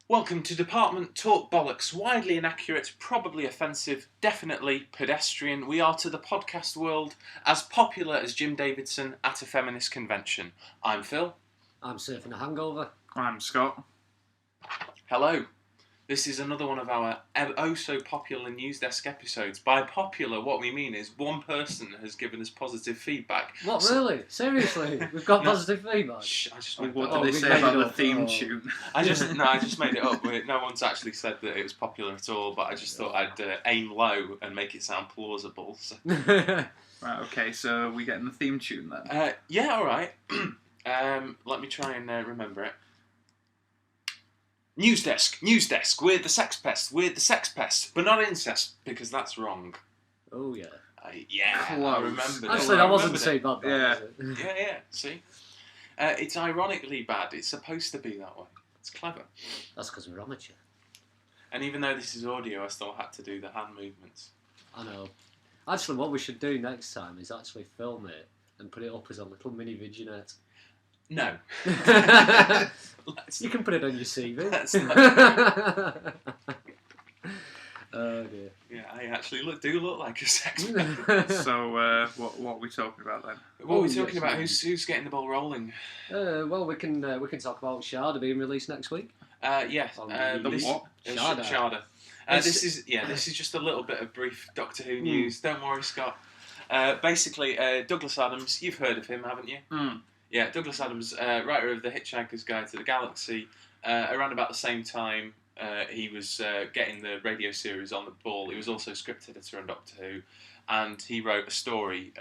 Welcome to Department Talk Bollocks, widely inaccurate, probably offensive, definitely pedestrian. We are to the podcast world as popular as Jim Davidson at a feminist convention. I'm Phil. I'm surfing a hangover. I'm Scott. Hello. This is another one of our oh-so-popular news desk episodes. By popular, what we mean is one person has given us positive feedback. What, really? Seriously? We've got positive feedback? Shh, I just What did they say about the theme tune? I just made it up. No one's actually said that it was popular at all, but I just thought I'd aim low and make it sound plausible. So. Right, okay, so are we getting the theme tune then? Yeah, alright. Let me try and remember it. News desk, we're the sex pest, but not incest, because that's wrong. Oh, yeah. I remember. Actually, that wasn't too bad, Yeah. was it? Yeah, see? It's ironically bad. It's supposed to be that way. It's clever. That's because we're amateur. And even though this is audio, I still had to do the hand movements. I know. Actually, what we should do next time is actually film it and put it up as a little mini vignette. No. You can put it on your CV. Oh dear. Yeah, I actually do look like a sex pest. So, what are we talking about then? What are we talking about? Who's getting the ball rolling? Well, we can talk about Sharda being released next week. Yeah. The what? Sharda. This is just a little bit of brief Doctor Who news. Don't worry, Scott. Basically, Douglas Adams. You've heard of him, haven't you? Mm. Yeah, Douglas Adams, writer of The Hitchhiker's Guide to the Galaxy. Around about the same time, he was getting the radio series on the ball. He was also script editor on Doctor Who, and he wrote a story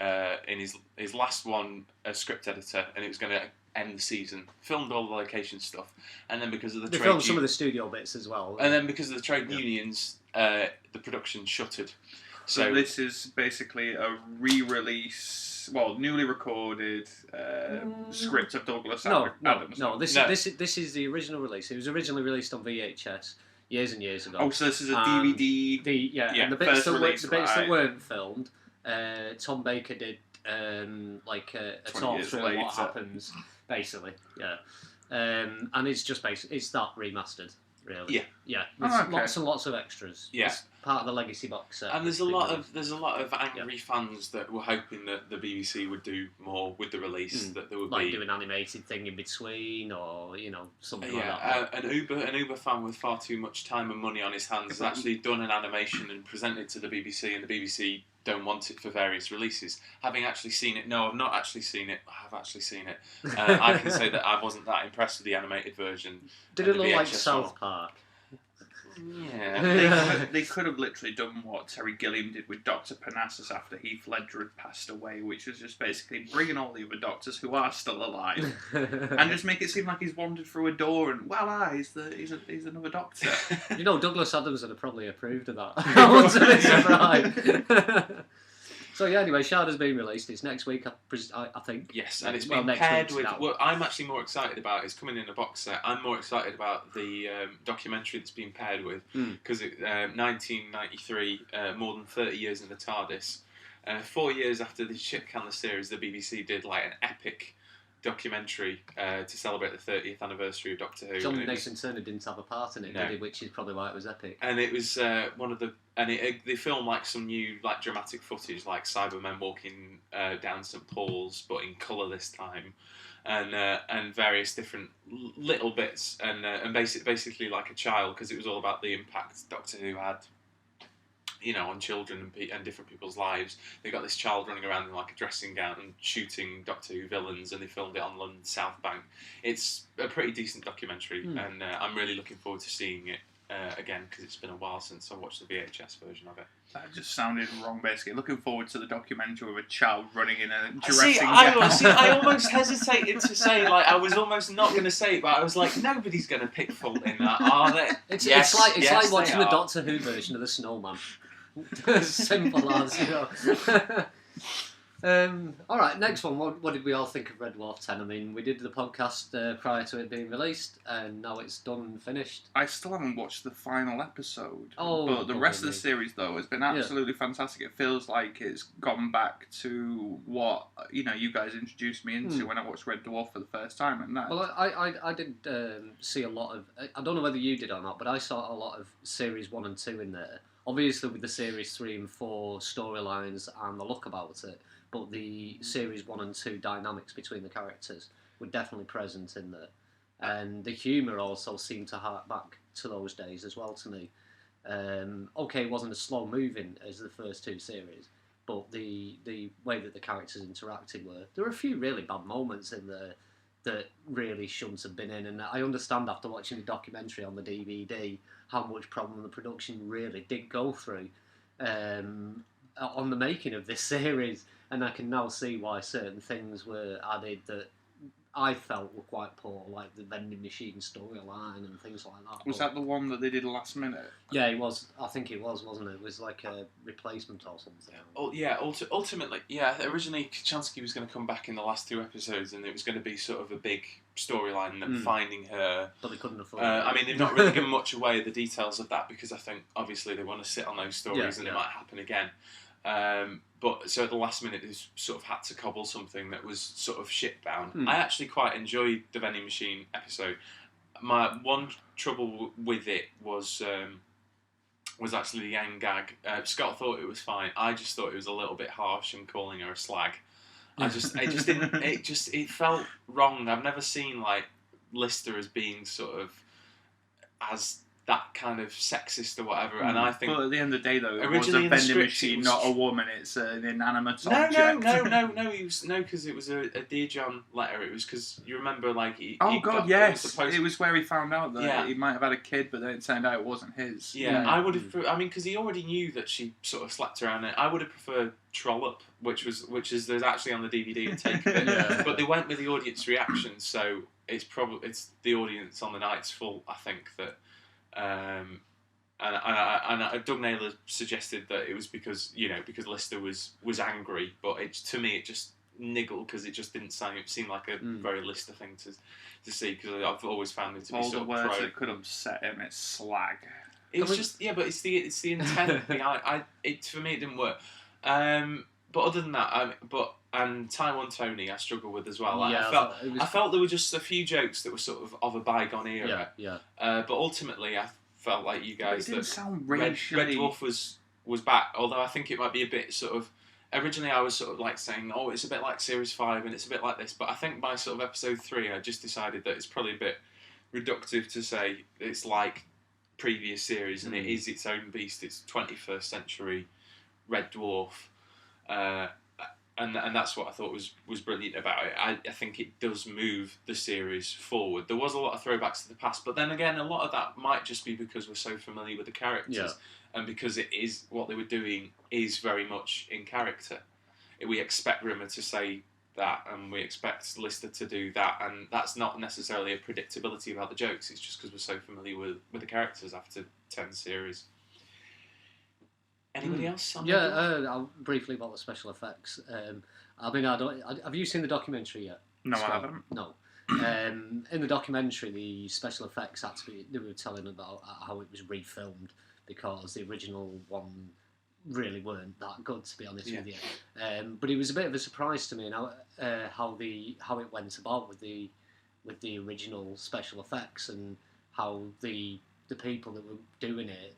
in his last one as script editor, and it was going to end the season. Filmed all the location stuff, and then because of the They filmed some of the studio bits as well. and then because of the trade unions, the production shuttered. So this is basically a re-release. Well, newly recorded script of Douglas Adams. No. This is the original release. It was originally released on VHS years and years ago. Oh, so this is a DVD. And the bits that weren't filmed, Tom Baker did like a talk through what happens, basically. Yeah, and it's just it's that remastered. Really? Yeah. There's lots and lots of extras. Yeah. It's part of the Legacy box set. And there's a lot of angry fans that were hoping that the BBC would do more with the release. That there would like be do an animated thing in between, or something like yeah. that. An Uber fan with far too much time and money on his hands has actually done an animation and presented it to the BBC, and the BBC don't want it for various releases. Having actually seen it, no, I've not actually seen it. I have actually seen it. I can say that I wasn't that impressed with the animated version. Did it look like South Park? Yeah. They could have literally done what Terry Gilliam did with Dr. Parnassus after Heath Ledger had passed away, which was just basically bring in all the other doctors who are still alive and just make it seem like he's wandered through a door and he's another doctor. Douglas Adams would have probably approved of that. I wouldn't be surprised. So yeah, anyway, Sharda's being released. It's next week, I think. Yes, and it's been paired with. What I'm actually more excited about is coming in a box set. I'm more excited about the documentary that's been paired with because 1993, more than 30 years in the TARDIS. 4 years after the Ship Can the series, the BBC did like an epic documentary to celebrate the 30th anniversary of Doctor Who. John Nathan Turner didn't have a part in it, did he? Which is probably why it was epic. And it was one of the... And they filmed like some new like dramatic footage, like Cybermen walking down St Paul's, but in colour this time, and various different little bits, and basically like a child, because it was all about the impact Doctor Who had, on children and different people's lives. They got this child running around in like a dressing gown and shooting Doctor Who villains, and they filmed it on London's South Bank. It's a pretty decent documentary, and I'm really looking forward to seeing it again, because it's been a while since I watched the VHS version of it. That just sounded wrong, basically. Looking forward to the documentary of a child running in a dressing gown. I almost hesitated to say, like, I was almost not going to say it, but I was like, nobody's going to pick fault in that, are they? It's like watching the Doctor Who version of The Snowman. Simple as, All right, next one. What did we all think of Red Dwarf 10? I mean, we did the podcast prior to it being released, and now it's done and finished. I still haven't watched the final episode. Oh, but the rest of the series, though, has been absolutely fantastic. It feels like it's gone back to what you guys introduced me into when I watched Red Dwarf for the first time. And that. Well, I did see a lot of. I don't know whether you did or not, but I saw a lot of series 1 and 2 in there. Obviously, with the series 3 and 4 storylines and the look about it. But the series 1 and 2 dynamics between the characters were definitely present in there. And the humour also seemed to hark back to those days as well to me. Okay, it wasn't as slow moving as the first 2 series, but the way that the characters interacted there were a few really bad moments in there that really shouldn't have been in. And I understand after watching the documentary on the DVD how much problem the production really did go through on the making of this series. And I can now see why certain things were added that I felt were quite poor, like the vending machine storyline and things like that. Was that the one that they did last minute? Yeah, it was. I think it was, wasn't it? It was like a replacement or something. Oh, yeah, ultimately, yeah, originally Kachansky was going to come back in the last 2 episodes and it was going to be sort of a big storyline and then finding her. But they couldn't afford it. I mean, they've not really given much away of the details of that because I think, obviously, they want to sit on those stories and it might happen again. But so at the last minute, they sort of had to cobble something that was sort of shit-bound. I actually quite enjoyed the vending machine episode. My one trouble with it was actually the Yang gag. Scott thought it was fine. I just thought it was a little bit harsh in calling her a slag. It felt wrong. I've never seen like Lister as being sort of as that kind of sexist or whatever, and I think. But at the end of the day, though, it was a vending machine, not a woman. It's an inanimate object. No, because it was a Dear John letter. It was because you remember, like, it was where he found out that he might have had a kid, but then it turned out it wasn't his. Yeah, I would have. I mean, because he already knew that she sort of slept around it. I would have preferred Trollop, which is there's actually on the DVD to take of it, but they went with the audience reaction, so it's the audience on the night's fault. I think that. And Doug Naylor suggested that it was because Lister was angry, but to me it just niggled because it just didn't seem like a very Lister thing to see, because I've always found it to be sort of all the words that could upset him. It's slag. It's just but it's the intent thing. For me it didn't work. But other than that, and Taiwan Tony I struggle with as well. I felt there were just a few jokes that were sort of a bygone era. But ultimately, I felt like you guys that Red Dwarf was back. Although I think it might be a bit sort of. Originally, I was sort of like saying, "Oh, it's a bit like Series 5 and it's a bit like this." But I think by sort of episode 3, I just decided that it's probably a bit reductive to say it's like previous series and it is its own beast. It's 21st century Red Dwarf. And that's what I thought was brilliant about it. I think it does move the series forward. There was a lot of throwbacks to the past, but then again, a lot of that might just be because we're so familiar with the characters, and because it is what they were doing is very much in character. We expect Rimmer to say that, and we expect Lister to do that, and that's not necessarily a predictability about the jokes. It's just because we're so familiar with the characters after 10 series. Anybody else? I'll briefly about the special effects. I mean, have you seen the documentary yet? No, I haven't. No. In the documentary, the special effects actually, they were telling about how it was refilmed because the original one really weren't that good, to be honest with you. But it was a bit of a surprise to me how it went about with the original special effects, and how the people that were doing it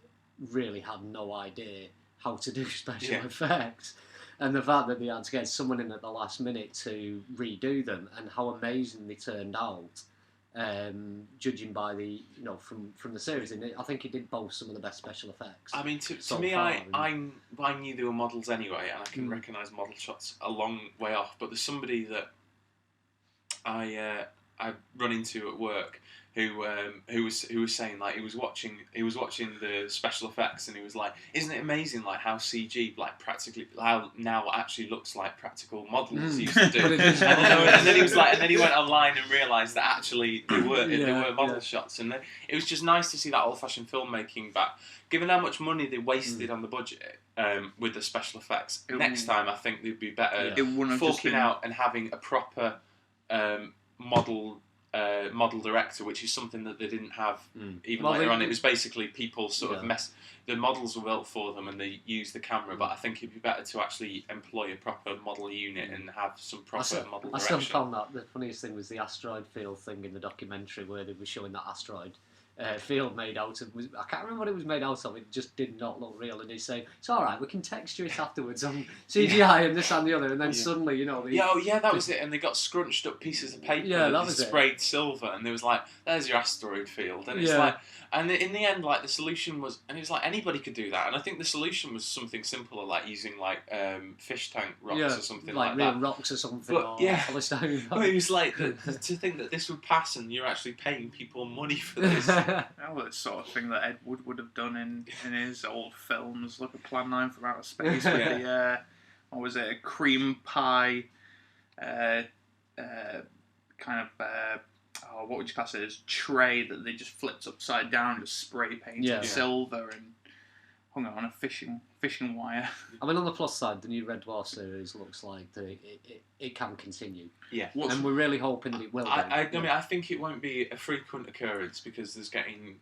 really had no idea how to do special effects, and the fact that they had to get someone in at the last minute to redo them, and how amazing they turned out, judging by the from the series. And I think it did boast some of the best special effects. I mean, to me, I knew they were models anyway, and I can recognise model shots a long way off. But there's somebody that I I run into at work who was saying like he was watching the special effects and he was like, isn't it amazing like how CG like practically how now actually looks like practical models used to do. and then he was like, and then he went online and realised that actually they were model shots, and it was just nice to see that old-fashioned filmmaking back. Given how much money they wasted on the budget with the special effects, next time I think they'd be better forking out and having a proper model director, which is something that they didn't have even later on. It was basically people sort of the models were built for them and they used the camera, but I think it'd be better to actually employ a proper model unit and have some proper model direction. I still found that the funniest thing was the asteroid field thing in the documentary where they were showing that asteroid field made out of, I can't remember what it was made out of, it just did not look real, and they say it's alright, we can texture it afterwards on CGI and this and the other, and then suddenly, you know, that was it, and they got scrunched up pieces of paper that was sprayed silver, and there was like, there's your asteroid field, and it's like, and in the end, like the solution was, and it was like anybody could do that, and I think the solution was something simpler, like using like fish tank rocks or something like real that, rocks or something, but or polystyrene. But it was like to think that this would pass, and you're actually paying people money for this. Well, it's the sort of thing that Ed Wood would have done in his old films. Look at Plan 9 from Outer Space with the, what was it, a cream pie, kind of, what would you class it as, tray that they just flipped upside down, just spray painted silver and hung it on a fishing wire. I mean, on the plus side, the new Red Dwarf series looks like it can continue. Yeah. And we're really hoping that it will. I mean, I think it won't be a frequent occurrence because there's getting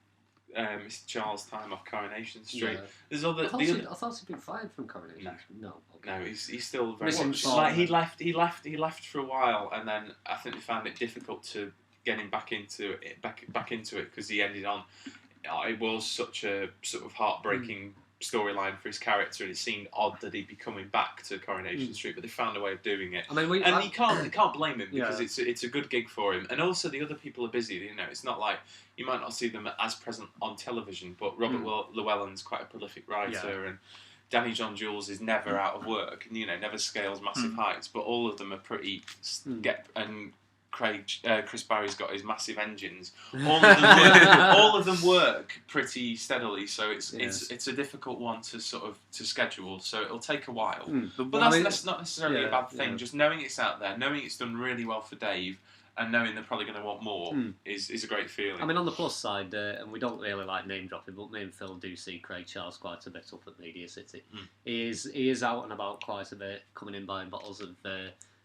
Mr. Charles time off Coronation Street. Yeah. There's I thought he'd been fired from Coronation Street. No. No, he's still very much. Like, he left for a while, and then I think they found it difficult to get him back into it because he ended on. It was such a sort of heartbreaking storyline for his character, and it seemed odd that he'd be coming back to Coronation Street, but they found a way of doing it. I mean, you can't blame him because it's a good gig for him, and also the other people are busy. You know, it's not like you might not see them as present on television, but Robert Llewellyn's quite a prolific writer, and Danny John Jules is never out of work, and never scales massive heights, but all of them are pretty and Chris Barry's got his massive engines. All of them work pretty steadily, so it's a difficult one to sort of schedule. So it'll take a while, but that's not necessarily a bad thing. Just knowing it's out there, knowing it's done really well for Dave, and knowing they're probably going to want more is a great feeling. I mean, on the plus side, and we don't really like name dropping, but me and Phil do see Craig Charles quite a bit up at Media City. He is out and about quite a bit, coming in buying bottles of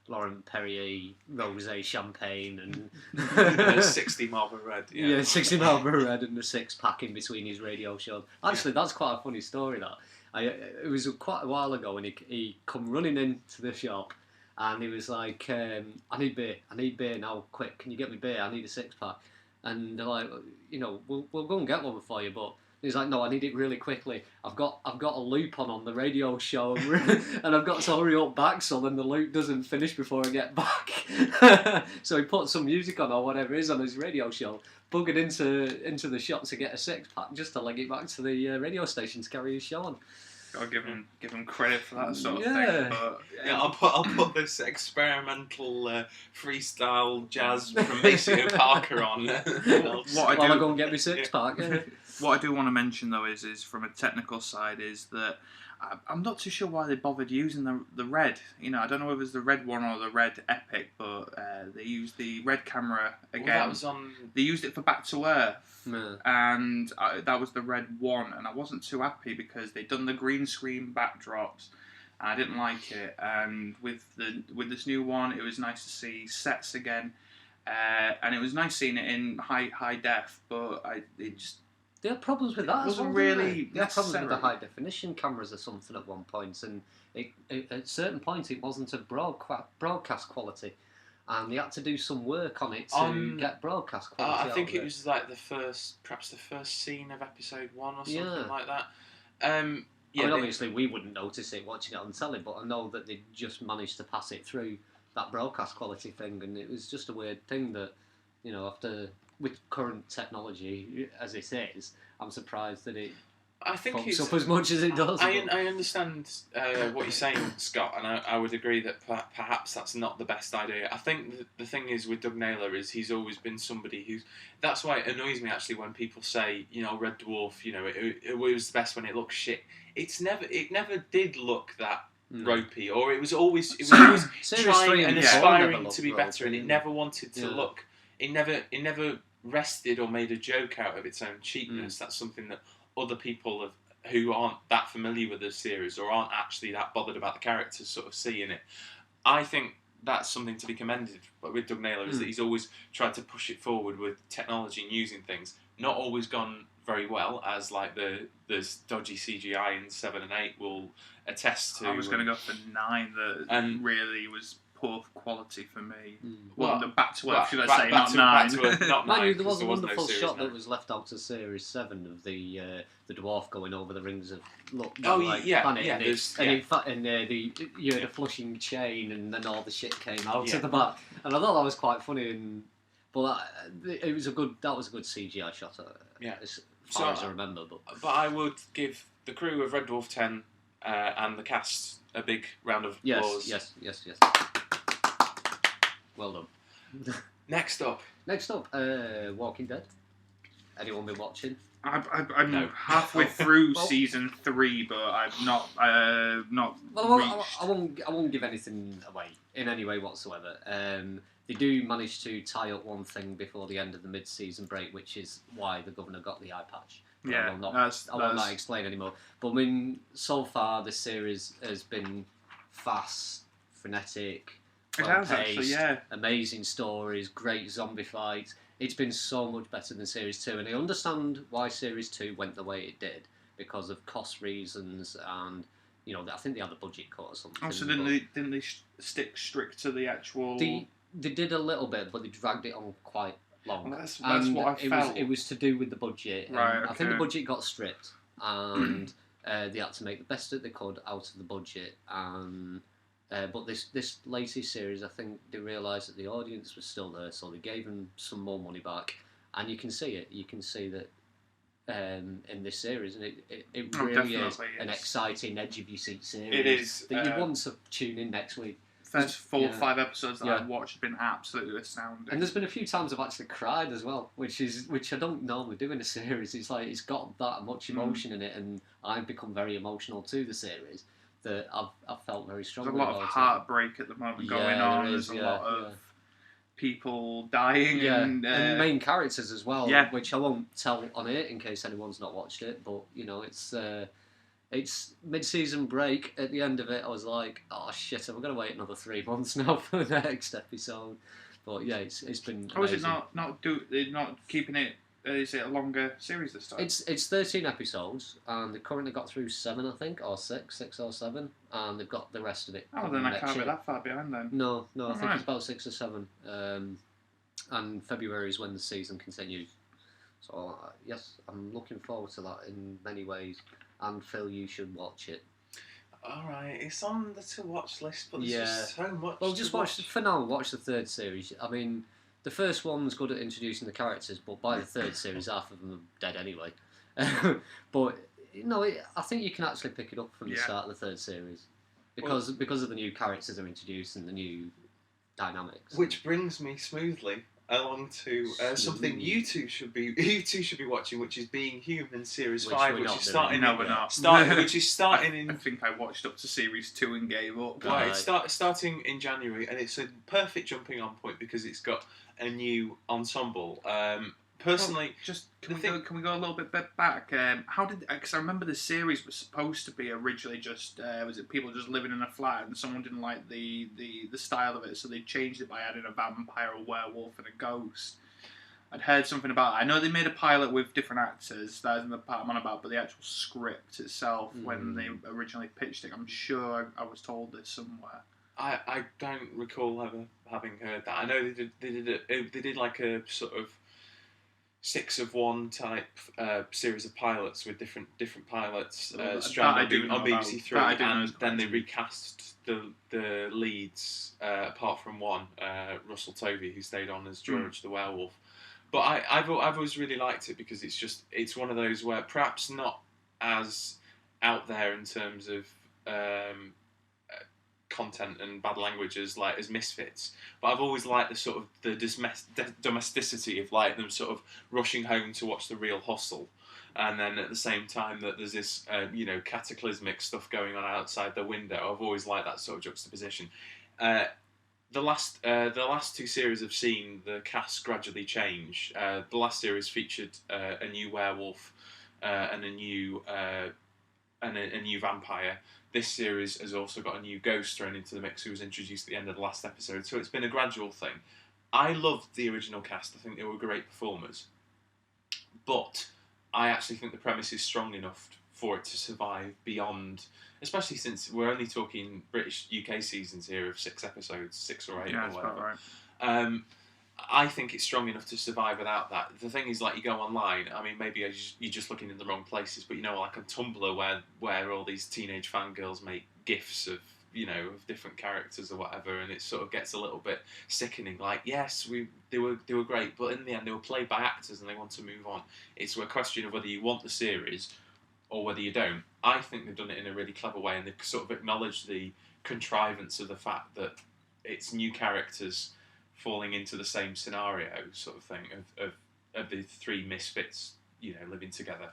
Laurent Perrier rosé champagne and 60 Marlboro Red. 60 Marlboro Red and the 6-pack in between his radio shows. Actually, that's quite a funny story. That it was quite a while ago, and he come running into the shop, and he was like, "I need beer now, quick! Can you get me beer? I need a 6-pack." And they're like, we'll go and get one for you, but. He's like, no, I need it really quickly. I've got a loop on the radio show, and I've got to hurry up back so then the loop doesn't finish before I get back. So he put some music on or whatever it is on his radio show, buggered into the shop to get a 6-pack just to leg it back to the radio station to carry his show on. Gotta give him credit for that sort of thing. But, I'll put this experimental freestyle jazz from Maceo Parker on. While I go and get my 6-pack. What I do want to mention though is from a technical side is that I'm not too sure why they bothered using the red. I don't know if it was the red one or the red Epic, but they used the red camera again. Well, that was on. They used it for Back to Earth, and that was the red one, and I wasn't too happy because they'd done the green screen backdrops. I didn't like it, and with this new one, it was nice to see sets again, and it was nice seeing it in high def, but they had problems with that. It wasn't really. They had problems with the high definition cameras or something at one point, and at certain points it wasn't of broadcast quality, and they had to do some work on it to get broadcast quality. I think it was like perhaps the first scene of episode 1 or something like that. I mean, obviously we wouldn't notice it watching it on telly, but I know that they just managed to pass it through that broadcast quality thing, and it was just a weird thing that, after with current technology as it is, I'm surprised that it I think pumps it's up as much as it does. I understand what you're saying, Scott, and I would agree that perhaps that's not the best idea. I think the thing is with Doug Naylor is he's always been somebody who's. That's why it annoys me actually when people say, Red Dwarf, it was the best when it looked shit. It never did look that ropey, or it was always trying and aspiring to be better, and it never wanted to look. It never rested or made a joke out of its own cheapness. That's something that other people who aren't that familiar with the series or aren't actually that bothered about the characters sort of see in it. I think that's something to be commended with Doug Naylor is that he's always tried to push it forward with technology and using things. Not always gone very well, as like the dodgy CGI in 7 and 8 will attest to. I was going to go for 9 that really was poor quality for me. Well, back to Earth, should I say, not 9. Back to Earth, not 9. Mind you, there was a wonderful shot that was left out of Series 7 of the dwarf going over the rings of planet, and the flushing chain, and then all the shit came out of the back, and I thought that was quite funny. But it was a good CGI shot. As far as I remember. But I would give the crew of Red Dwarf 10 and the cast a big round of applause. Yes. Well done. Next up, Walking Dead. Anyone been watching? I'm halfway through season 3, but I've not. Well, I won't give anything away in any way whatsoever. They do manage to tie up one thing before the end of the mid-season break, which is why the governor got the eye patch. I will not explain anymore. But so far the series has been fast, frenetic, well-paced, amazing stories, great zombie fights. It's been so much better than Series 2, and I understand why Series 2 went the way it did, because of cost reasons, and I think they had a budget cut or something. Oh, so didn't they stick strict to the actual? They did a little bit, but they dragged it on quite long. Well, that's what I felt. It was to do with the budget. Right, okay. I think the budget got stripped, and they had to make the best that they could out of the budget. But this latest series, I think they realised that the audience was still there, so they gave them some more money back, and you can see it. You can see that in this series, and it really is an exciting, edge of your seat series. It is that you want to tune in next week. First 4 or 5 episodes that I've watched have been absolutely astounding. And there's been a few times I've actually cried as well, which I don't normally do in a series. It's like it's got that much emotion in it, and I've become very emotional to the series that I've felt very strongly. There's a lot of heartbreak at the moment going on. There's a lot of people dying and main characters as well, which I won't tell on it in case anyone's not watched it. But it's mid-season break. At the end of it, I was like, "Oh shit, I'm gonna wait another 3 months now for the next episode." But yeah, it's been. How is it not keeping it? Is it a longer series this time? It's 13 episodes, and they've currently got through 7, I think, or 6 or 7, and they've got the rest of it. Oh, then I can't be that far behind then. No, I think it's about 6 or 7, and February is when the season continues. So yes, I'm looking forward to that in many ways. And Phil, you should watch it. Alright, it's on the to-watch list, but there's just so much. Well, just watch the 3rd series. I mean, the first one's good at introducing the characters, but by the 3rd series, half of them are dead anyway. But I think you can actually pick it up from the start of the 3rd series because of the new characters they're introduced and the new dynamics. Which brings me smoothly along to something you two should be watching, which is Being Human Series 5, which is starting. No, we're not. Which is starting in. I think I watched up to Series 2 and gave up. Right, it's starting in January, and it's a perfect jumping on point because it's got a new ensemble. Personally, can we go a little bit back? How did? Because I remember the series was supposed to be originally just was it people just living in a flat and someone didn't like the style of it, so they changed it by adding a vampire, a werewolf, and a ghost. I'd heard something about it. I know they made a pilot with different actors. That isn't the part I'm on about, but the actual script itself, when they originally pitched it, I'm sure I was told this somewhere. I don't recall ever having heard that. I know they did like a sort of 6 of 1 type series of pilots with different pilots stranded on BBC Three, and then they recast the leads apart from one, Russell Tovey, who stayed on as George the werewolf. But I've always really liked it because it's one of those where perhaps not as out there in terms of content and bad language as Misfits, but I've always liked the sort of the domesticity of like them sort of rushing home to watch The Real Hustle, and then at the same time that there's this cataclysmic stuff going on outside the window. I've always liked that sort of juxtaposition. The last two series have seen the cast gradually change. The last series featured a new werewolf and a new vampire. This series has also got a new ghost thrown into the mix who was introduced at the end of the last episode. So it's been a gradual thing. I loved the original cast. I think they were great performers. But I actually think the premise is strong enough for it to survive beyond, especially since we're only talking British UK seasons here of 6 episodes, 6 or 8 or whatever. Right. I think it's strong enough to survive without that. The thing is, like, you go online, I mean, maybe you're just looking in the wrong places, but like on Tumblr where all these teenage fangirls make GIFs of, of different characters or whatever, and it sort of gets a little bit sickening. Like, yes, they were great, but in the end they were played by actors and they want to move on. It's a question of whether you want the series or whether you don't. I think they've done it in a really clever way, and they've sort of acknowledged the contrivance of the fact that it's new characters falling into the same scenario, sort of thing, of the 3 misfits, living together.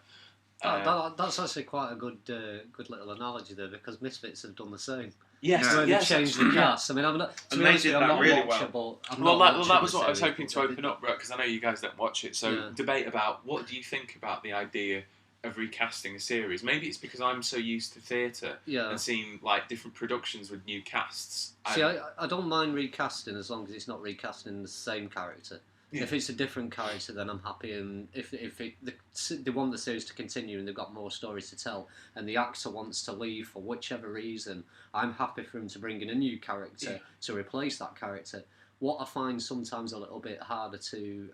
That's actually quite a good little analogy there, because Misfits have done the same. Yes, they've changed the cast. I mean, I'm not. To be honest, I'm not really watchable. That was what I was hoping to open up, because I know you guys don't watch it. So debate about what do you think about the idea of recasting a series. Maybe it's because I'm so used to theatre and seeing like different productions with new casts. See, I don't mind recasting as long as it's not recasting the same character. Yeah. If it's a different character, then I'm happy. And if they want the series to continue and they've got more stories to tell, and the actor wants to leave for whichever reason, I'm happy for him to bring in a new character to replace that character. What I find sometimes a little bit harder to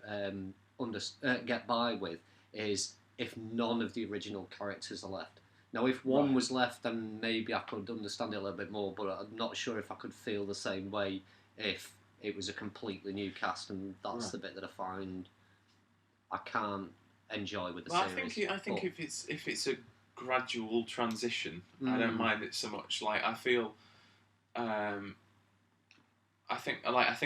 get by with is if none of the original characters are left. Now, if one was left, then maybe I could understand it a little bit more, but I'm not sure if I could feel the same way if it was a completely new cast, and that's the bit that I find I can't enjoy with the series. I think if it's a gradual transition, I don't mind it so much. Like, I feel, I think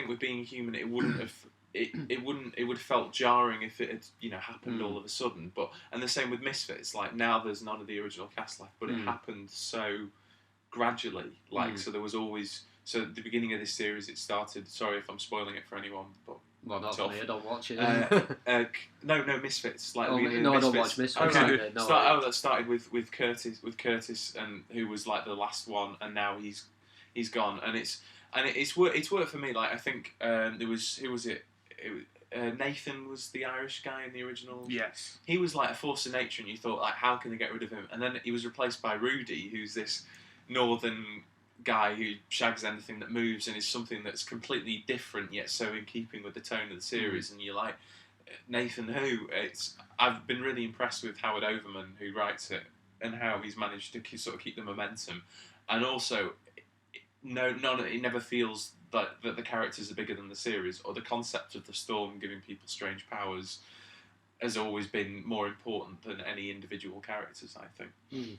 with Being Human, it wouldn't have. It would have felt jarring if it had happened all of a sudden. And the same with Misfits. Like, now there's none of the original cast left, but it happened so gradually. Like, so there was always. So at the beginning of this series, it started. Sorry if I'm spoiling it for anyone, but not for me. I don't watch it. No, Misfits. Like, I don't watch Misfits. Okay. That started with Curtis, and who was like the last one, and now he's gone, and it's worked for me. Like, I think there was who was it? Nathan was the Irish guy in the original. Yes. He was like a force of nature, and you thought, like, how can they get rid of him? And then he was replaced by Rudy, who's this northern guy who shags anything that moves and is something that's completely different, yet so in keeping with the tone of the series. And you're like, Nathan who? I've been really impressed with Howard Overman, who writes it, and how he's managed to sort of keep the momentum. And also, it never feels that the characters are bigger than the series, or the concept of the storm giving people strange powers has always been more important than any individual characters, I think.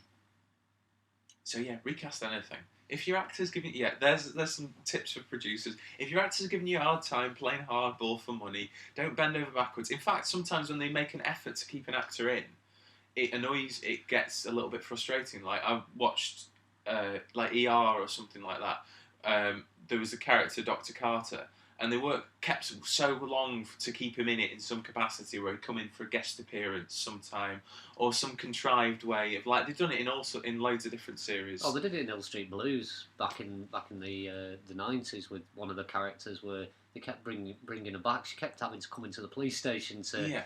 So yeah, recast anything. If your actor's giving there's some tips for producers. If your actor's giving you a hard time playing hardball for money, don't bend over backwards. In fact, sometimes when they make an effort to keep an actor in, it gets a little bit frustrating. Like, I've watched like ER or something like that. There was a character, Dr. Carter, and they kept so long to keep him in it in some capacity, where he'd come in for a guest appearance sometime, or some contrived way of, like, they've done it in loads of different series. Oh, they did it in Hill Street Blues back in the 90s with one of the characters, where they kept bringing her back. She kept having to come into the police station to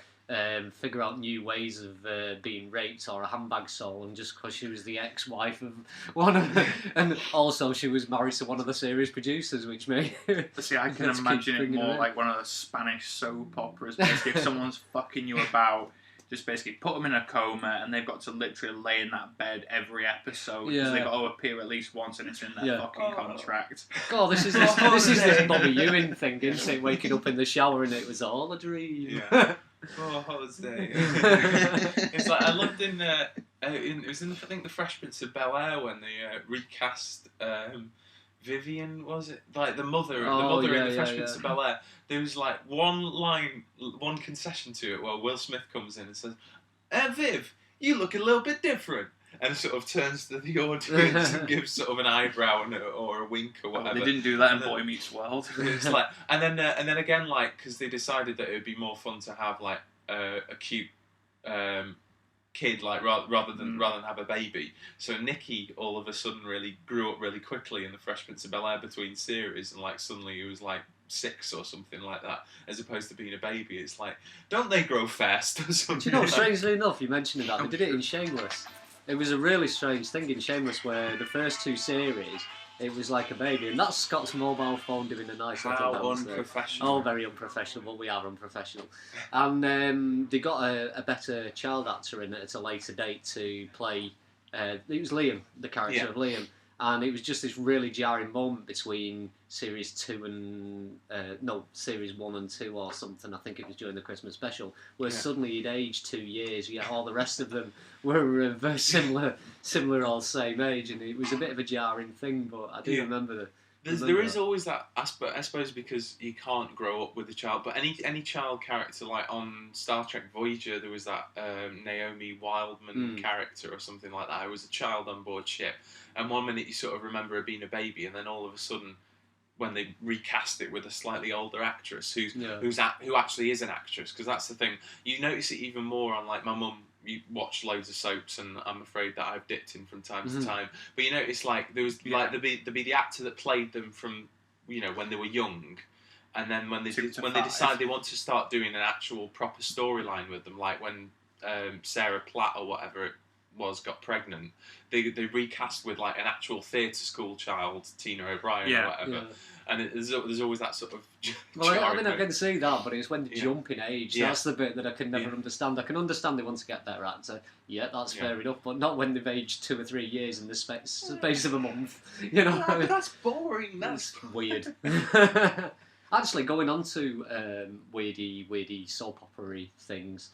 figure out new ways of being raped or a handbag stolen, just because she was the ex-wife of one of them. And also she was married to one of the series producers, which made... See, I can imagine it more like one of the Spanish soap operas. Basically, if someone's fucking you about, just basically put them in a coma, and they've got to literally lay in that bed every episode, because they've got to appear at least once, and it's in their fucking contract. God, this is this Bobby Ewing thing, isn't it? Waking up in the shower and it was all a dream. Yeah. Oh, holiday. It's like, I loved in It was in I think the Fresh Prince of Bel-Air when they recast Vivian, was it? Like the mother in the Fresh Prince of Bel-Air. There was like one concession to it where Will Smith comes in and says, Viv, you look a little bit different. And sort of turns to the audience and gives sort of an eyebrow or a wink or whatever. They didn't do that in Boy Meets World. It's like, and then again, like, because they decided that it would be more fun to have like a cute kid, like rather than have a baby. So Nikki all of a sudden really grew up really quickly in the Fresh Prince of Bel-Air between series, and like suddenly he was like 6 or something like that, as opposed to being a baby. It's like, don't they grow fast or something? Do you know, strangely enough, you mentioned that they did it in Shameless. It was a really strange thing in Shameless where the first 2 series, it was like a baby, and that's Scott's mobile phone doing a nice little dance. How unprofessional. Oh, very unprofessional, but we are unprofessional. And they got a better child actor in it at a later date to play, it was Liam, the character of Liam, and it was just this really jarring moment between series 2 and, series 1 and 2 or something, I think it was during the Christmas special, where suddenly he'd aged 2 years, yet all the rest of them were of similar or same age, and it was a bit of a jarring thing, but I do remember there is always that aspect, I suppose, because you can't grow up with a child, but any child character, like on Star Trek Voyager, there was that Naomi Wildman character or something like that, who was a child on board ship, and one minute you sort of remember her being a baby, and then all of a sudden, when they recast it with a slightly older actress who actually is an actress, because that's the thing, you notice it even more on, like, my mum watched loads of soaps, and I'm afraid that I've dipped in from time to time, but you notice, like, there was like there'd be the actor that played them from, you know, when they were young, and then when they decide they want to start doing an actual proper storyline with them, like when Sarah Platt or whatever it was got pregnant, they recast with like an actual theatre school child, Tina O'Brien or whatever, and there's always that sort of well, I mean, I can see that, but it's when they jump in age, that's the bit that I can never understand. I can understand they want to get better actor, that's fair enough, but not when they've aged 2 or 3 years in the space of a month, you know. But that's boring, that's weird. Actually, going on to weirdy soap opera-y things,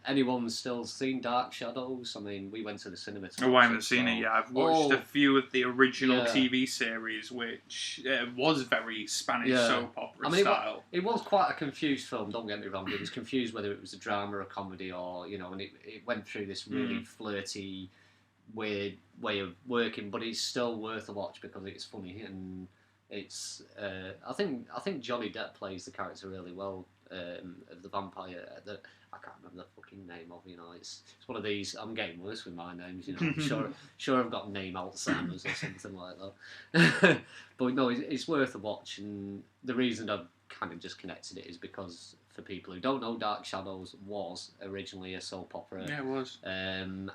anyone still seen Dark Shadows? I mean, we went to the cinema to I haven't seen it yet. I've watched a few of the original TV series, which was very Spanish soap opera style. It was quite a confused film, don't get me wrong. It was confused whether it was a drama or a comedy, or, you know, and it went through this really flirty, weird way of working, but it's still worth a watch because it's funny, and it's I think Johnny Depp plays the character really well, of the vampire. I can't remember the fucking name of, you know. It's one of these. I'm getting worse with my names, you know. I'm sure I've got name Alzheimer's or something like that. But no, it's worth a watch, and the reason I've kind of just connected it is because, for people who don't know, Dark Shadows was originally a soap opera. Yeah, it was. And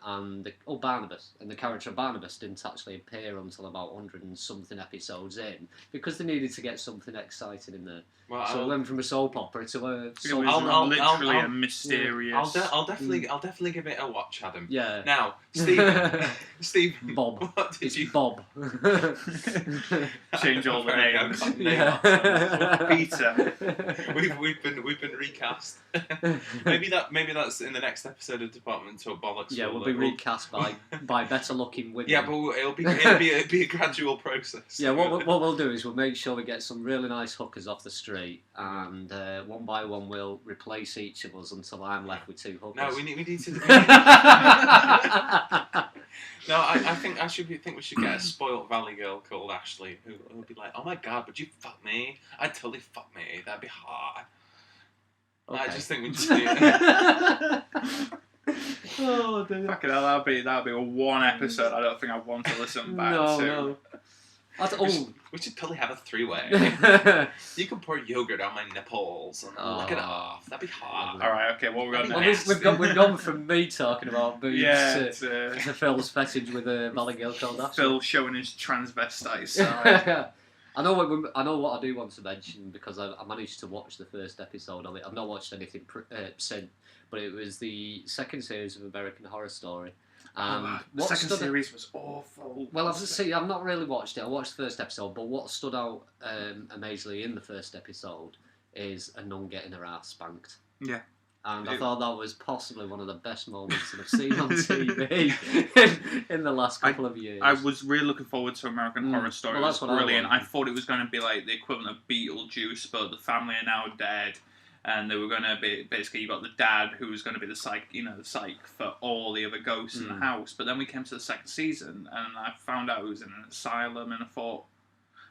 Barnabas, and the character of Barnabas didn't actually appear until about 100 and something episodes in, because they needed to get something exciting in there. Well, so it went from a soap opera to a soap opera. Literally a mysterious. I'll definitely give it a watch, Adam. Yeah. Now, Stephen, Bob. What did you? Bob. Change all the names. Peter. We've been recast. maybe that's in the next episode of Department Talk Bollocks. Yeah, we'll be recast by better looking women. Yeah, but it'll be a gradual process. Yeah, what we'll do is we'll make sure we get some really nice hookers off the street, and one by one we'll replace each of us until I'm left with 2 hookers. No, we need to. No, I think we should get a spoilt valley girl called Ashley who'll be like, oh my god, would you fuck me? I'd totally fuck me. That'd be hot. Okay. I just think we just need it. Oh dear. Fucking hell, that'll be a one episode I don't think I'd want to listen back to. No. We should totally have a 3-way. You can pour yogurt on my nipples and lick it off. That'd be hot. Alright, okay, what we got next? We've gone from me talking about boobs to Phil's fetish with a valley girl called Ashley. Phil showing his transvestite side. I know what I do want to mention, because I managed to watch the first episode of it. I've not watched anything since, but it was the second series of American Horror Story. The second series was awful. Well, I've not really watched it. I watched the first episode, but what stood out amazingly in the first episode is a nun getting her ass spanked. Yeah. And I thought that was possibly one of the best moments that I've seen on TV in the last couple of years. I was really looking forward to American Horror Story. Well, it was brilliant. I thought it was going to be like the equivalent of Beetlejuice, but the family are now dead. And they were going to be, basically, you got the dad who was going to be the psych for all the other ghosts in the house. But then we came to the second season, and I found out it was in an asylum, and I thought,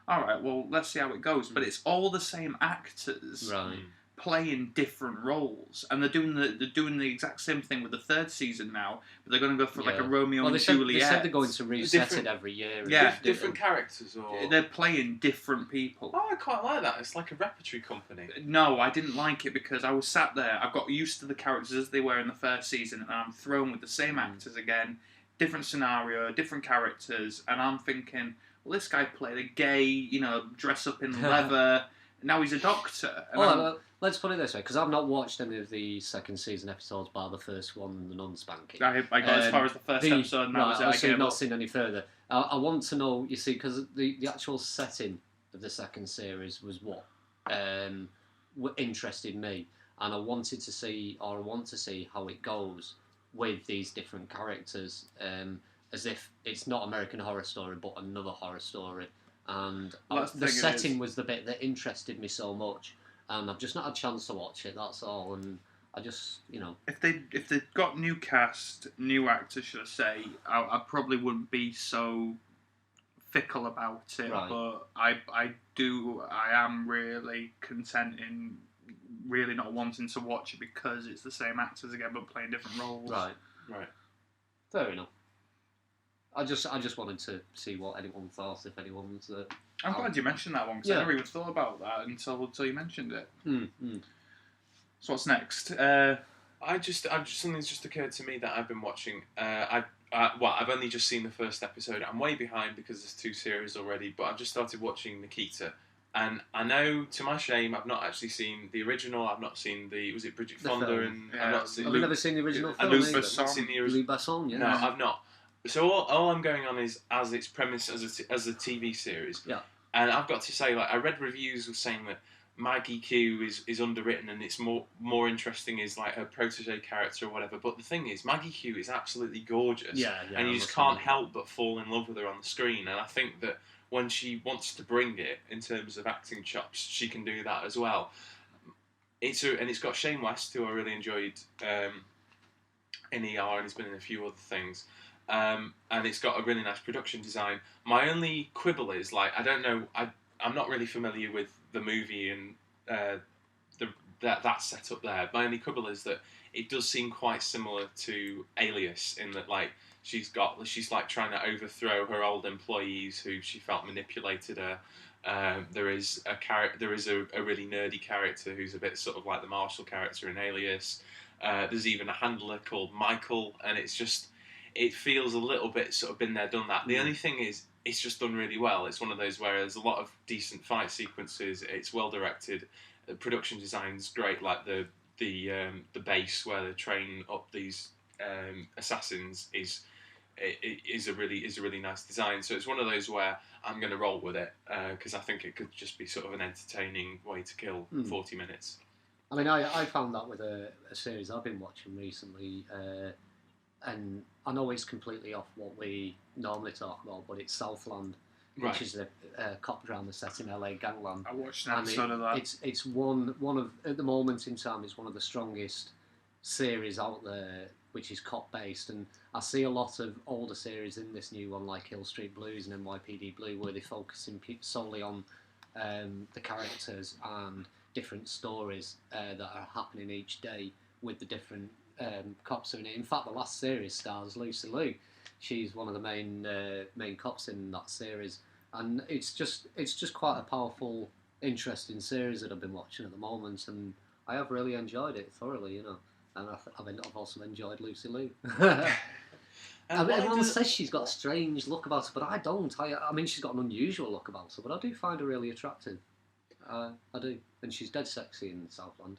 all right, well, let's see how it goes. But it's all the same actors. Right. Playing different roles, and they're doing the exact same thing with the third season now, but they're going to go for like a Romeo and Juliet. They said they're going to reset it every year. Yeah, different characters, or they're playing different people. Oh, I quite like that. It's like a repertory company. No, I didn't like it because I was sat there. I got used to the characters as they were in the first season, and I'm thrown with the same actors again, different scenario, different characters, and I'm thinking, well, this guy played a gay, dress up in leather. Now he's a doctor. Let's put it this way, because I've not watched any of the second season episodes, bar the first one, the non-spanking. I got as far as the first episode, and that was it. I've not seen any further. I want to know, you see, because the actual setting of the second series was what interested me, and I want to see how it goes with these different characters, as if it's not American Horror Story, but another horror story. And the setting was the bit that interested me so much. And I've just not had a chance to watch it, that's all. And I just, If they've got new cast, new actors, should I say, I probably wouldn't be so fickle about it. Right. But I am really content in really not wanting to watch it because it's the same actors again, but playing different roles. Right. Fair enough. I just wanted to see what anyone thought, if anyone's... I'm glad you mentioned that one, because I never even thought about that until you mentioned it. So what's next? Something's just occurred to me that I've been watching. I've only just seen the first episode. I'm way behind because there's 2 series already, but I've just started watching Nikita. And I know, to my shame, I've not actually seen the original. I've not seen was it Bridget Fonda? And I've not seen. Have you never seen the original film? Luc Besson, yeah. No, I've not. So all I'm going on is as its premise as a TV series. Yeah. And I've got to say, I read reviews saying that Maggie Q is underwritten and it's more interesting is like her protege character or whatever. But the thing is, Maggie Q is absolutely gorgeous. Yeah, and you just can't help but fall in love with her on the screen. And I think that when she wants to bring it in terms of acting chops, she can do that as well. And it's got Shane West, who I really enjoyed in ER, and he's been in a few other things. And it's got a really nice production design. My only quibble is, I don't know, I'm not really familiar with the movie and that setup there. My only quibble is that it does seem quite similar to Alias in that, she's trying to overthrow her old employees who she felt manipulated her. There is a really nerdy character who's a bit sort of like the Marshall character in Alias. There's even a handler called Michael, and it feels a little bit sort of been there, done that. The only thing is, it's just done really well. It's one of those where there's a lot of decent fight sequences. It's well directed. The production design's great. Like the base where they train up these assassins is a really nice design. So it's one of those where I'm going to roll with it because I think it could just be sort of an entertaining way to kill 40 minutes. I mean, I found that with a series I've been watching recently. And I know it's completely off what we normally talk about, but it's Southland, which is a cop drama set in LA gangland. I watched an episode of that. It's one of, at the moment in time, it's one of the strongest series out there, which is cop based. And I see a lot of older series in this new one, like Hill Street Blues and NYPD Blue, where they're focusing solely on the characters and different stories that are happening each day with the different cops in it. In fact, the last series stars Lucy Liu. She's one of the main cops in that series, and it's just quite a powerful, interesting series that I've been watching at the moment, and I have really enjoyed it thoroughly, and I've also enjoyed Lucy Liu. Everyone says she's got a strange look about her, but I don't. I mean, she's got an unusual look about her, but I do find her really attractive. I do, and she's dead sexy in Southland.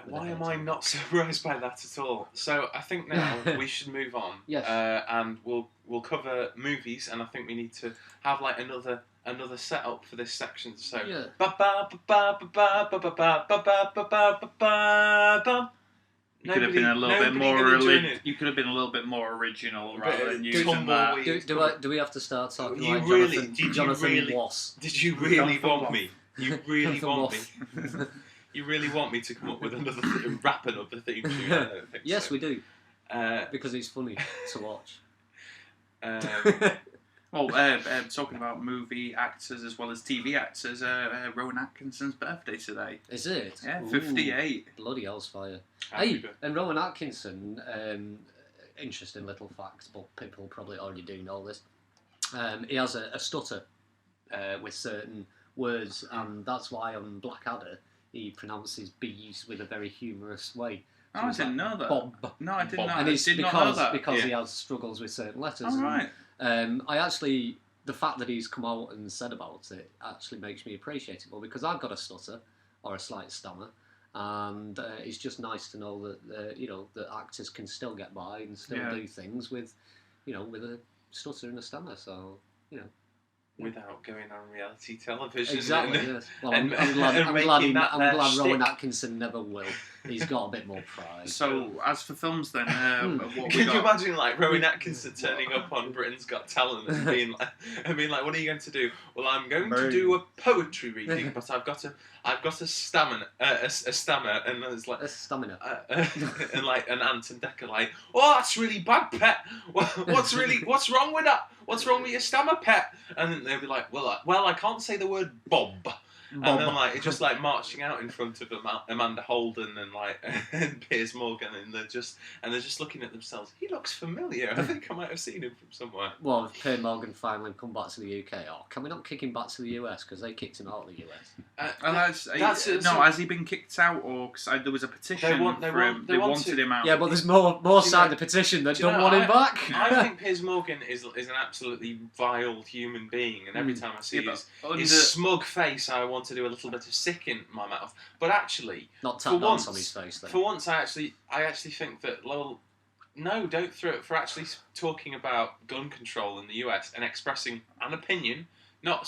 Why am I not surprised by that at all? So I think now we should move on. Yes. And we'll cover movies, and I think we need to have another setup for this section. So You could have been a little bit more. You could have been a little bit more original rather than using that. Do we have to start talking you like really, Jonathan Ross? Did you really want me? You really want me? You really want me to come up with another rap another theme tune? I don't think yes, so. we do. Because it's funny to watch. Well, talking about movie actors as well as TV actors, Rowan Atkinson's birthday today. Is it? Yeah, 58. Bloody hell's fire. Hey, and Rowan Atkinson, interesting little fact, but people probably already do know this. He has a stutter with certain words, and that's why on Blackadder he pronounces B's with a very humorous way. So I didn't know that. Bob. No, I didn't know. And it's because he has struggles with certain letters. All right. The fact that he's come out and said about it actually makes me appreciate it more, because I've got a stutter or a slight stammer, and it's just nice to know that that actors can still get by and still do things with a stutter and a stammer. So without going on reality television. Exactly. Yes. Well, I'm glad Rowan Atkinson never will. He's got a bit more pride. So, as for films then, what Can you imagine Rowan Atkinson turning up on Britain's Got Talent and being like, what are you going to do? Well, I'm going to do a poetry reading, but I've got a stammer, and there's like a stamina, and like an Ant and Decker like, oh, that's really bad, pet. What's wrong with that? What's wrong with your stammer, pet? And then they'll be like, well, I can't say the word Bob. And then it's just like marching out in front of Amanda Holden and Piers Morgan, and they're just looking at themselves. He looks familiar. I think I might have seen him from somewhere. Well, if Piers Morgan finally come back to the UK, can we not kick him back to the US, because they kicked him out of the US? Has he been kicked out, or cause there was a petition for him? They wanted him out. Yeah, but there's more side of the petition that don't want him back. I think Piers Morgan is an absolutely vile human being, and every time I see his smug face, I want to do a little bit of sick in my mouth. But actually, not tap dance on his face. Then. For once, I actually think that don't throw it for actually talking about gun control in the US and expressing an opinion. I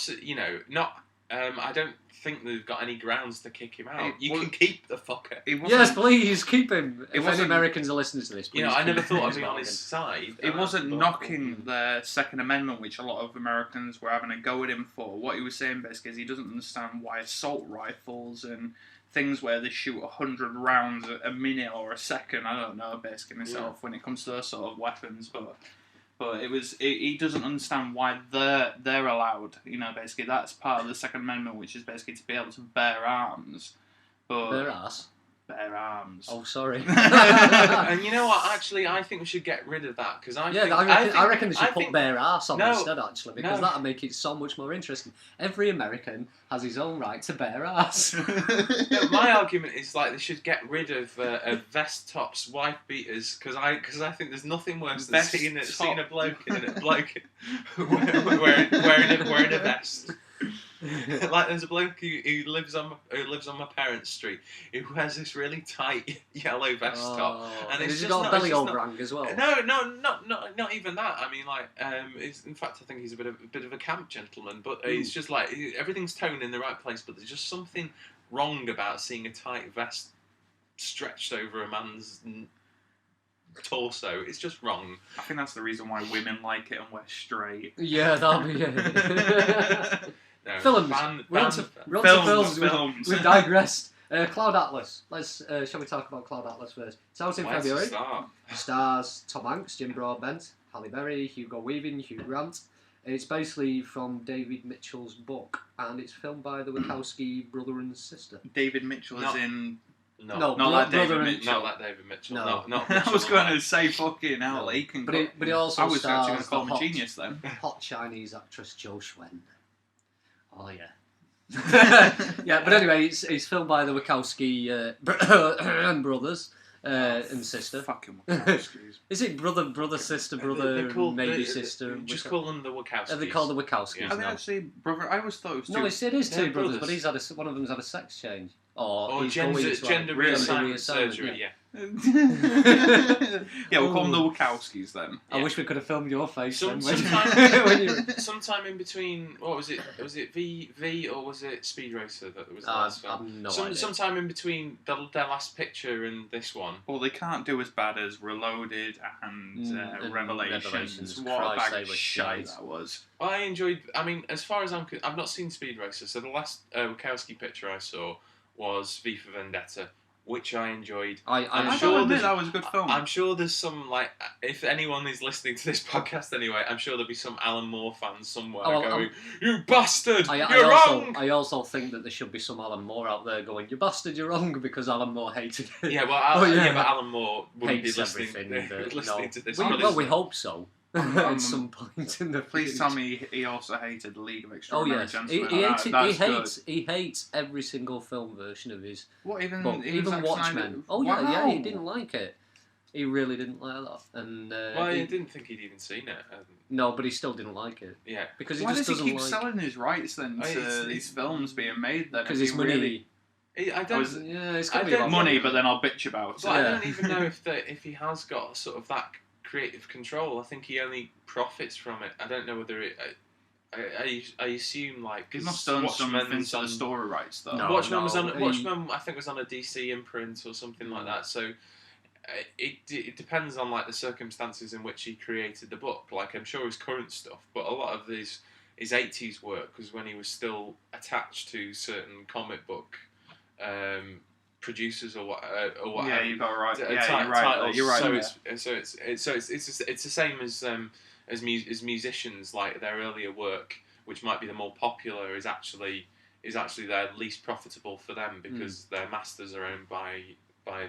don't think they've got any grounds to kick him out. You can keep the fucker. Yes, please keep him. If any Americans are listening to this, please. I never thought I'd be on his side. It wasn't knocking the Second Amendment, which a lot of Americans were having a go at him for. What he was saying basically is he doesn't understand why assault rifles and things where they shoot 100 rounds a minute or a second, I don't know, basically myself, when it comes to those sort of weapons, but he doesn't understand why they're allowed. Basically that's part of the Second Amendment, which is basically to be able to bear arms. But bear ass? Bear arms. Oh, sorry. And you know what? Actually, I think we should get rid of that, because I reckon they should put bear ass on instead, actually, because that'll make it so much more interesting. Every American has his own right to bear ass. My argument is they should get rid of vest tops, wife beaters, because I think there's nothing worse than seeing a bloke wearing a vest. There's a bloke who lives on my parents' street who wears this really tight yellow vest top, and it's just got a belly overhang as well. No, not even that. I mean, in fact, I think he's a bit of a camp gentleman, but it's just everything's toned in the right place. But there's just something wrong about seeing a tight vest stretched over a man's torso. It's just wrong. I think that's the reason why women like it and wear straight. Yeah, that'll be it. No, films. We're on to films. We've digressed. Cloud Atlas. Shall we talk about Cloud Atlas first? It's out in February. Stars Tom Hanks, Jim Broadbent, Halle Berry, Hugo Weaving, Hugh Grant. It's basically from David Mitchell's book, and it's filmed by the Wachowski brother and sister. David Mitchell is in... No, not like David Mitchell. Not like David Mitchell. No. Not I was going to say fucking hell. He can but he also I was actually going to stars call him a genius then. Hot Chinese actress Jo Schwen. Oh yeah. Yeah, but anyway, it's filmed by the Wachowski brothers and sister. Fucking Wachowskis. Is it brother, sister, maybe sister? Just call them the Wachowskis. Are they called the Wachowskis? Yeah. Are they actually brother? I always thought it was two. No, it is two brothers, but one of them's had a sex change. Or gender reassignment surgery. Yeah, we'll call them the Wachowskis then. I wish we could have filmed your face sometime in between. What was it? Was it V or was it Speed Racer that was the last film? Sometime in between their last picture and this one. Well, they can't do as bad as Reloaded and Revelations. What a bag of shite that was. I enjoyed. I mean, as far as I've not seen Speed Racer, so the last Wachowski picture I saw was V for Vendetta, which I enjoyed. I'm sure that was a good film. I'm sure there's some, like, if anyone is listening to this podcast anyway, I'm sure there'll be some Alan Moore fans somewhere going, "You bastard, you're wrong!" I also think that there should be some Alan Moore out there going, "You bastard, you're wrong," because Alan Moore hated it. Yeah, well, but Alan Moore wouldn't hates be listening to this. Well, we hope so. At some point in the Please tell me he also hated League of Extraordinary Gentlemen. He hates every single film version of his. What, even Watchmen? Yeah, he didn't like it. He really didn't like that. And he didn't think he'd even seen it. No, but he still didn't like it. Yeah, because why does he keep selling his rights then to these films being made? Then because it's money. It's got to be money, but then I'll bitch about it. But I don't even know if he has got sort of that creative control. I think he only profits from it. I don't know whether it. I assume like he must have done something to the story rights though. Watchmen was on. Watchmen, I think, was on a DC imprint or something like that. So it depends on like the circumstances in which he created the book. Like I'm sure his current stuff, but a lot of his 80s work was when he was still attached to certain comic book. Producers or what? Yeah, you got it right. You're right. So it's the same as musicians. Like their earlier work, which might be the more popular, is actually their least profitable for them because their masters are owned by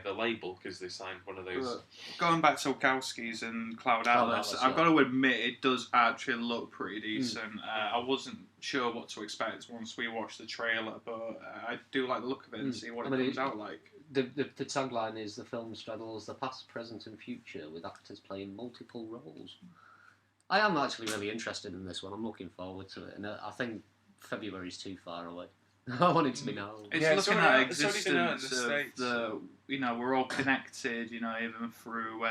the label because they signed one of those. Going back to Wachowski's and Cloud Atlas, I've got to admit it does actually look pretty decent. I wasn't sure what to expect once we watched the trailer, but I do like the look of it and see what it comes out like. The tagline is the film straddles the past, present and future with actors playing multiple roles. I am actually really interested in this one. I'm looking forward to it, and I think February's too far away. I want it to be now. It's looking at existence of the, we're all connected, even through,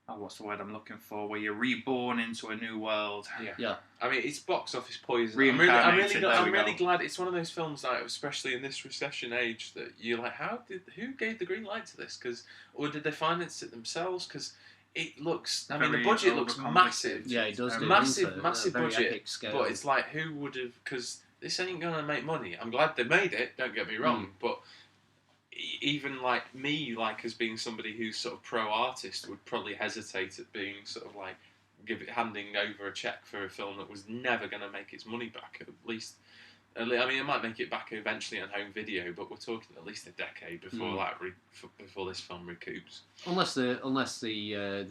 what's the word I'm looking for? Where you're reborn into a new world. Yeah. I mean, it's box office poison. I'm really glad it's one of those films that, especially in this recession age, that you're like, who gave the green light to this? Or did they finance it themselves? Because it looks, the budget looks massive. Yeah, it does. Massive budget. But it's like, who would have? Because this ain't gonna make money. I'm glad they made it. Don't get me wrong, but even like me, like as being somebody who's sort of pro artist, would probably hesitate at being sort of like handing over a check for a film that was never going to make its money back. At least, I mean, it might make it back eventually on home video, but we're talking at least a decade before before this film recoups. Unless the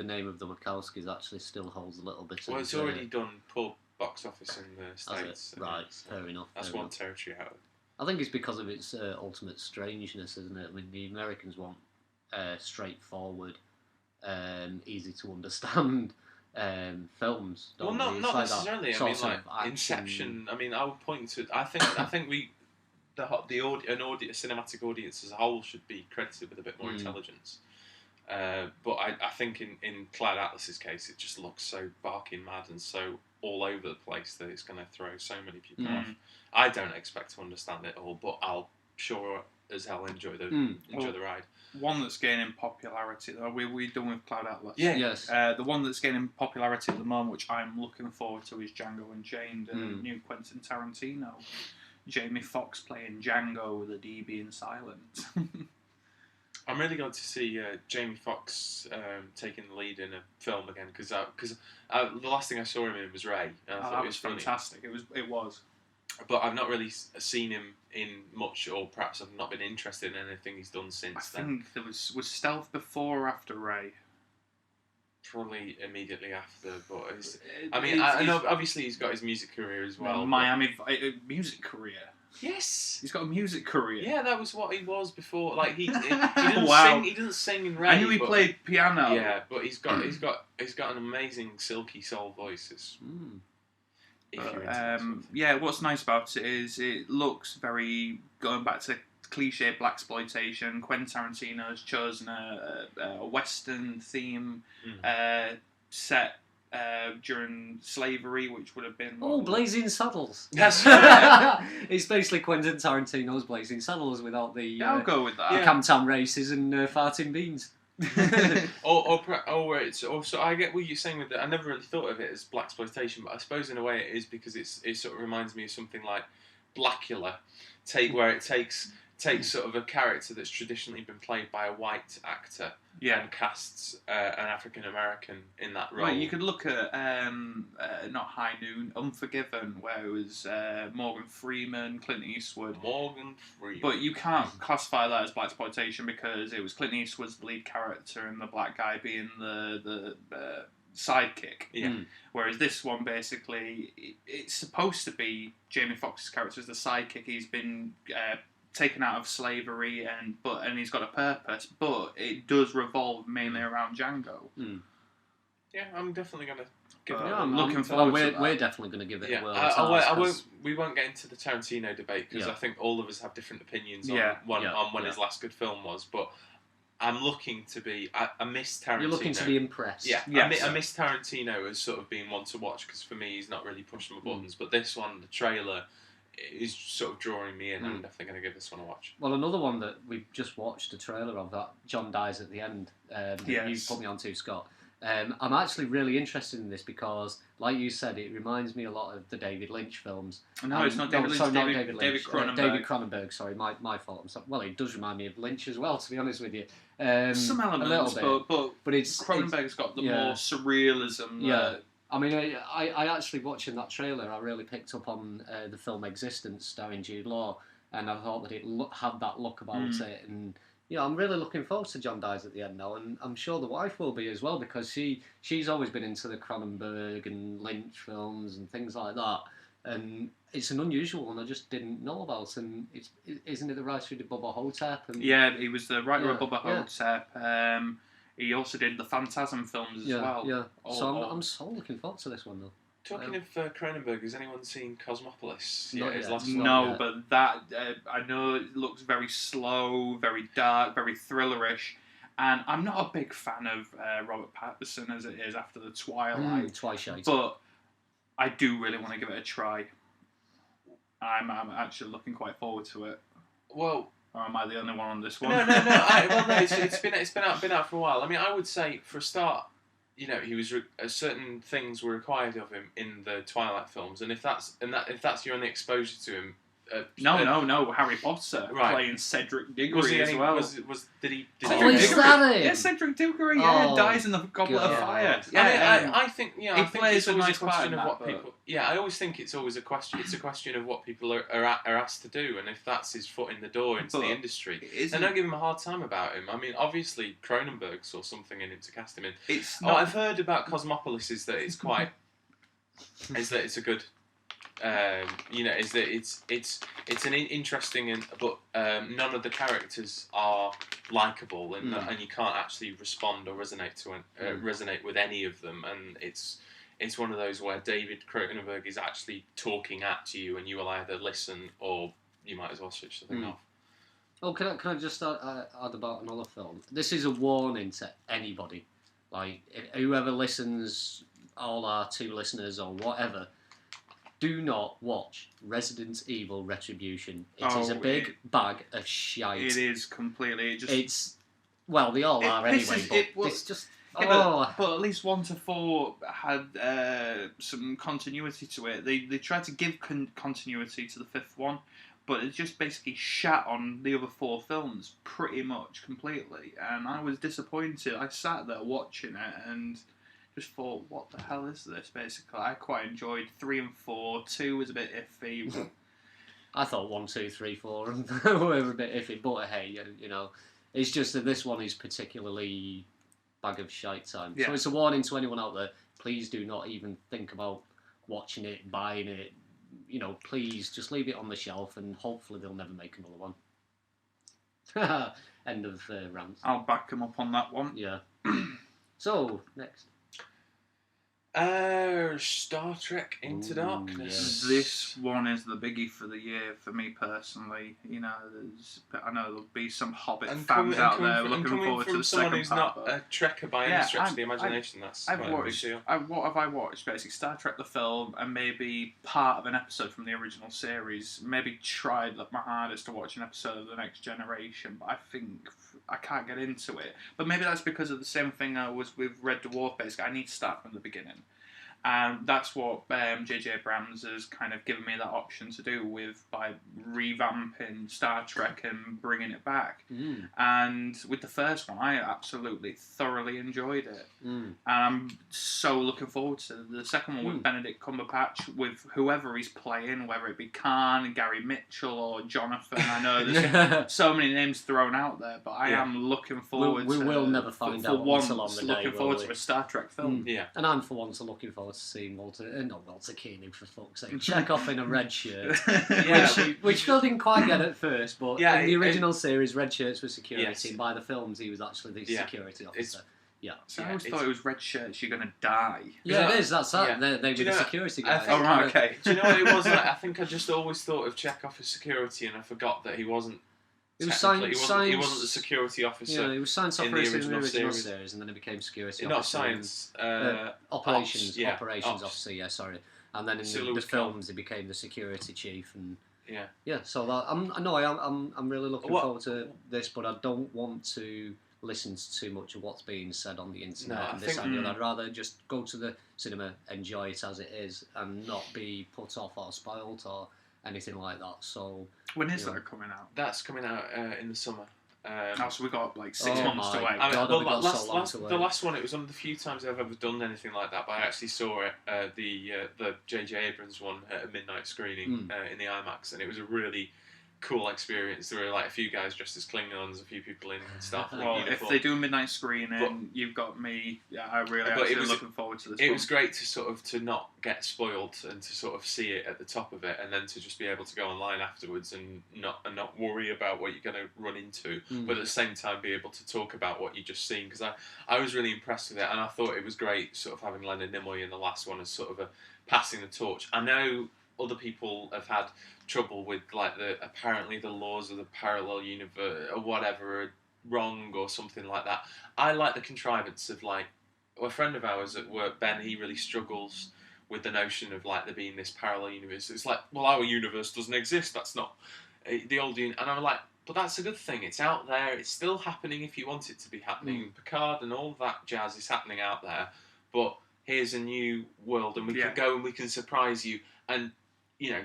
name of the Wachowskis actually still holds a little bit. Well, it's already done poor box office in the States. Right, fair enough. That's one territory out of it. I think it's because of its ultimate strangeness, isn't it? I mean, the Americans want straightforward, easy to understand films. Well, not necessarily. I mean, like Inception. I mean, I would point to. I think a cinematic audience as a whole should be credited with a bit more intelligence. But I think in Cloud Atlas's case, it just looks so barking mad and so all over the place that it's going to throw so many people off. I don't expect to understand it all, but I'll sure as hell enjoy the ride. One that's gaining popularity, though, we're done with Cloud Atlas. Yeah. Yes. The one that's gaining popularity at the moment, which I'm looking forward to, is Django Unchained, the new Quentin Tarantino. Jamie Foxx playing Django, the D being silent. I'm really glad to see Jamie Foxx taking the lead in a film again because the last thing I saw him in was Ray. And I thought it was fantastic. It was. But I've not really seen him in much, or perhaps I've not been interested in anything he's done since then. I think there was Stealth before or after Ray? Probably immediately after, but I know obviously he's got his music career as well. Music career. Yes, he's got a music career. Yeah, that was what he was before. Like he didn't sing. He doesn't sing in Ray. I knew he played piano. Yeah, but he's got an amazing silky soul voice. What's nice about it is it looks very, going back to cliche blaxploitation. Quentin Tarantino has chosen a Western theme set during slavery, which would have been... Blazing Saddles. That's right. It's basically Quentin Tarantino's Blazing Saddles without the I'll go with that. Cam-Tam races and farting beans. So I get what you're saying with that. I never really thought of it as blaxploitation, but I suppose in a way it is, because it sort of reminds me of something like Blackula, where it takes sort of a character that's traditionally been played by a white actor and casts an African American in that role. Well, you could look at not High Noon, Unforgiven, where it was Morgan Freeman, Clint Eastwood. But you can't classify that as blaxploitation because it was Clint Eastwood's the lead character and the black guy being the sidekick. Yeah. Whereas this one, basically, it's supposed to be Jamie Foxx's character as the sidekick. He's been taken out of slavery and he's got a purpose, but it does revolve mainly around Django. Yeah, I'm definitely gonna give it. I'm looking forward to that. We're definitely gonna give it a whirl. We won't get into the Tarantino debate because I think all of us have different opinions on when his last good film was, but I'm looking to be. I miss Tarantino. You're looking to be impressed. Yeah, yes. I miss Tarantino as sort of being one to watch because for me he's not really pushing my buttons. But this one, the trailer, is sort of drawing me in. I'm definitely going to give this one a watch. Well, another one that we've just watched a trailer of, that John Dies at the End. You put me on to, Scott. I'm actually really interested in this because, like you said, it reminds me a lot of the David Lynch films. No, it's not David Lynch. Sorry, not David Lynch. Cronenberg. David Cronenberg. Sorry, my fault. Well, it does remind me of Lynch as well, to be honest with you. Some elements, but it's Cronenberg's got the more surrealism. Yeah. I mean, I actually, watching that trailer, I really picked up on the film Existence starring Jude Law, and I thought that it had that look about it, and I'm really looking forward to John Dies at the End now, and I'm sure the wife will be as well, because she's always been into the Cronenberg and Lynch films and things like that, and it's an unusual one I just didn't know about, and isn't it the writer who did Bubba Hotep? And, yeah, he was the writer of Bubba Hotep. He also did the Phantasm films as well. Yeah, so I'm so looking forward to this one though. Talking of Cronenberg, has anyone seen Cosmopolis? No, but that I know it looks very slow, very dark, very thrillerish, and I'm not a big fan of Robert Pattinson as it is after the Twilight. Twilight. But I do really want to give it a try. I'm actually looking quite forward to it. Well. Or am I the only one on this one? No. It's been out for a while. I mean, I would say for a start, he was certain things were required of him in the Twilight films, and if that's your only exposure to him. No. Harry Potter playing Cedric Diggory as well. Did he? Yeah, Cedric Diggory. Yeah, dies in the Goblet of Fire. Yeah, I think he plays it's always a nice a question part of what people. Yeah, I always think it's always a question. It's a question of what people are asked to do, and if that's his foot in the door into the industry, then don't give him a hard time about him. I mean, obviously Cronenberg saw something in him to cast him in. What I've heard about Cosmopolis is that it's quite. is that it's a good. Is that it's an interesting but none of the characters are likable and you can't actually respond or resonate with any of them, and it's one of those where David Cronenberg is actually talking at you and you will either listen or you might as well switch the thing off. Oh, can I just add about another film? This is a warning to anybody, like whoever listens, all our 2 listeners or whatever. Do not watch Resident Evil Retribution. It is a big bag of shite. It is completely. Well, they all are anyway, but it's just. But at least 1 to 4 had some continuity to it. They tried to give continuity to the 5th one, but it just basically shat on the other 4 films pretty much completely. And I was disappointed. I sat there watching it and just thought, what the hell is this, basically? I quite enjoyed 3 and 4. 2 was a bit iffy. I thought 1, 2, 3, 4 were a bit iffy, but hey, it's just that this one is particularly bag of shite time. Yeah. So it's a warning to anyone out there, please do not even think about watching it, buying it. Please just leave it on the shelf and hopefully they'll never make another one. End of rant. I'll back them up on that one. Yeah. So, next. Star Trek Into Darkness. Yes. This one is the biggie for the year for me personally. You know, I know there'll be some Hobbit fans out there looking forward to the second who's part. Not a Trekker by any stretch of the imagination. That's quite a big deal. What have I watched? Basically, Star Trek the film, and maybe part of an episode from the original series. Maybe tried my hardest to watch an episode of The Next Generation, but I think I can't get into it. But maybe that's because of the same thing I was with Red Dwarf. Basically, I need to start from the beginning. And that's what J.J. Abrams has kind of given me that option to do by revamping Star Trek and bringing it back. And with the first one, I absolutely thoroughly enjoyed it. And I'm so looking forward to the second one with Benedict Cumberbatch, with whoever he's playing, whether it be Khan, Gary Mitchell, or Jonathan. I know there's so many names thrown out there, but I am looking forward we will never find out until on the day. Looking forward to a Star Trek film. And I'm for once looking forward to seeing Walter Koenig, for fuck's sake, Chekhov in a red shirt, which Phil didn't quite get at first, but in the original series, red shirts were security, and by the films, he was actually the security officer. So I always thought it was red shirts, you're going to die. Yeah, it is, that's that. They were the security guys. Oh, right, okay. Do you know what it was like? I think I just always thought of Chekhov as security, and I forgot that he wasn't. He wasn't the security officer. Yeah, he was science operator in the original series, and then he became security officer. Not science. Operations officer. Yeah, sorry. And then in the films, he became the security chief, and So that, I'm really looking forward to this, but I don't want to listen to too much of what's being said on the internet I'd rather just go to the cinema, enjoy it as it is, and not be put off or spoiled or anything like that. So when is that coming out? That's coming out in the summer. So we got like 6 months to wait. The last one, it was one of the few times I've ever done anything like that, but I actually saw it, the J.J. Abrams one at a midnight screening in the IMAX, and it was a really cool experience. There were like a few guys dressed as Klingons, a few people in Starfleet uniform. If they do a midnight screening, you've got me. I really am looking forward to this. It was great to not get spoiled and to sort of see it at the top of it, and then to just be able to go online afterwards and not worry about what you're going to run into, but at the same time be able to talk about what you just seen, because I was really impressed with it, and I thought it was great sort of having Leonard Nimoy in the last one as sort of a passing the torch. I know other people have had trouble with like apparently the laws of the parallel universe or whatever are wrong or something like that. I like the contrivance of like a friend of ours at work, Ben. He really struggles with the notion of like there being this parallel universe. It's like, well, our universe doesn't exist. That's not the old universe. And I'm like, but that's a good thing. It's out there. It's still happening if you want it to be happening. Picard and all that jazz is happening out there. But here's a new world, and we can go and we can surprise you. And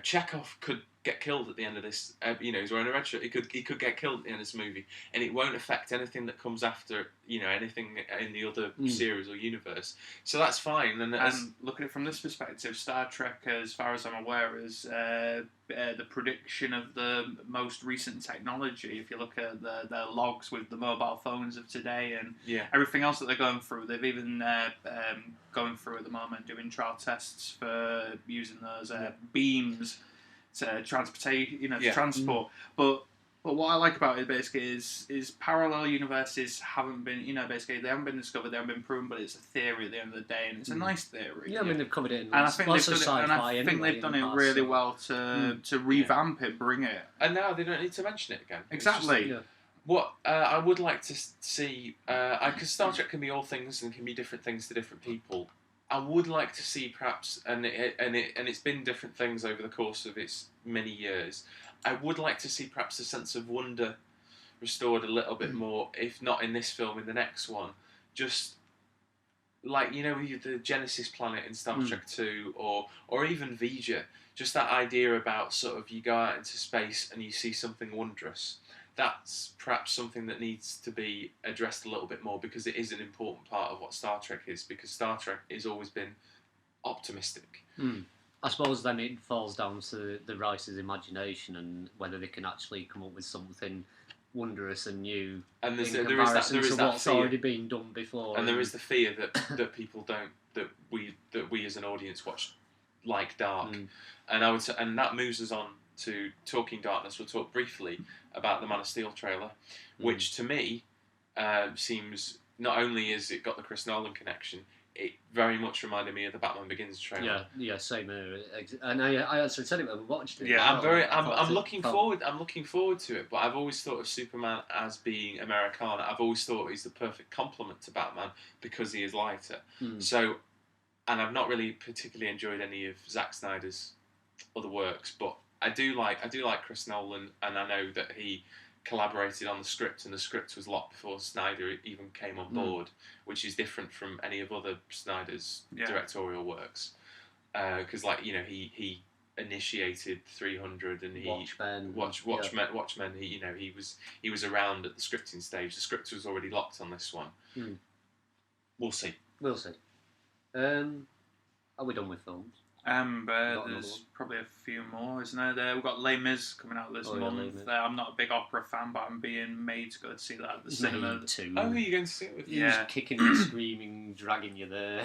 Chekhov could get killed at the end of this. He's wearing a red shirt. He could get killed at the end of this movie, and it won't affect anything that comes after. Anything in the other series or universe. So that's fine. And look at it from this perspective, Star Trek, as far as I'm aware, is the prediction of the most recent technology. If you look at their logs with the mobile phones of today and everything else that they're going through, they've even going through at the moment doing trial tests for using those beams to transport. But what I like about it basically is parallel universes haven't been, basically they haven't been discovered, they haven't been proven, but it's a theory at the end of the day, and it's a nice theory. Yeah, I mean they've covered it in lots of sci-fi. And I think they've done it really well to revamp it, bring it. And now they don't need to mention it again. Exactly. What I would like to see, because Star Trek can be all things and can be different things to different people. I would like to see perhaps, and it's been different things over the course of its many years. I would like to see perhaps a sense of wonder restored a little bit more, if not in this film, in the next one. Just like the Genesis planet in Star Trek 2, or even Vija. Just that idea about sort of you go out into space and you see something wondrous. That's perhaps something that needs to be addressed a little bit more, because it is an important part of what Star Trek is, because Star Trek has always been optimistic. I suppose then it falls down to the writer's imagination and whether they can actually come up with something wondrous and new in comparison to what's already been done before. And there is the fear that people don't, that we as an audience watch like Dark. And I would say, and that moves us on to Talking Darkness. We'll talk briefly about the Man of Steel trailer, which to me seems, not only has it got the Chris Nolan connection, it very much reminded me of the Batman Begins trailer. Yeah, same here. And I actually said it when we watched it. Yeah, I'm looking forward. I'm looking forward to it. But I've always thought of Superman as being Americana. I've always thought he's the perfect complement to Batman because he is lighter. So, and I've not really particularly enjoyed any of Zack Snyder's other works, but I do like Chris Nolan, and I know that he collaborated on the script, and the script was locked before Snyder even came on board, which is different from any of other Snyder's directorial works. Because he initiated 300 and he Watchmen. He was around at the scripting stage. The script was already locked on this one. We'll see. Are we done with films? There's probably a few more, isn't there? We've got Les Mis coming out this month. I'm not a big opera fan, but I'm being made to go to see that at the cinema. Too. Oh, who are you going to see it with? Yeah. Who's kicking and screaming, dragging you there?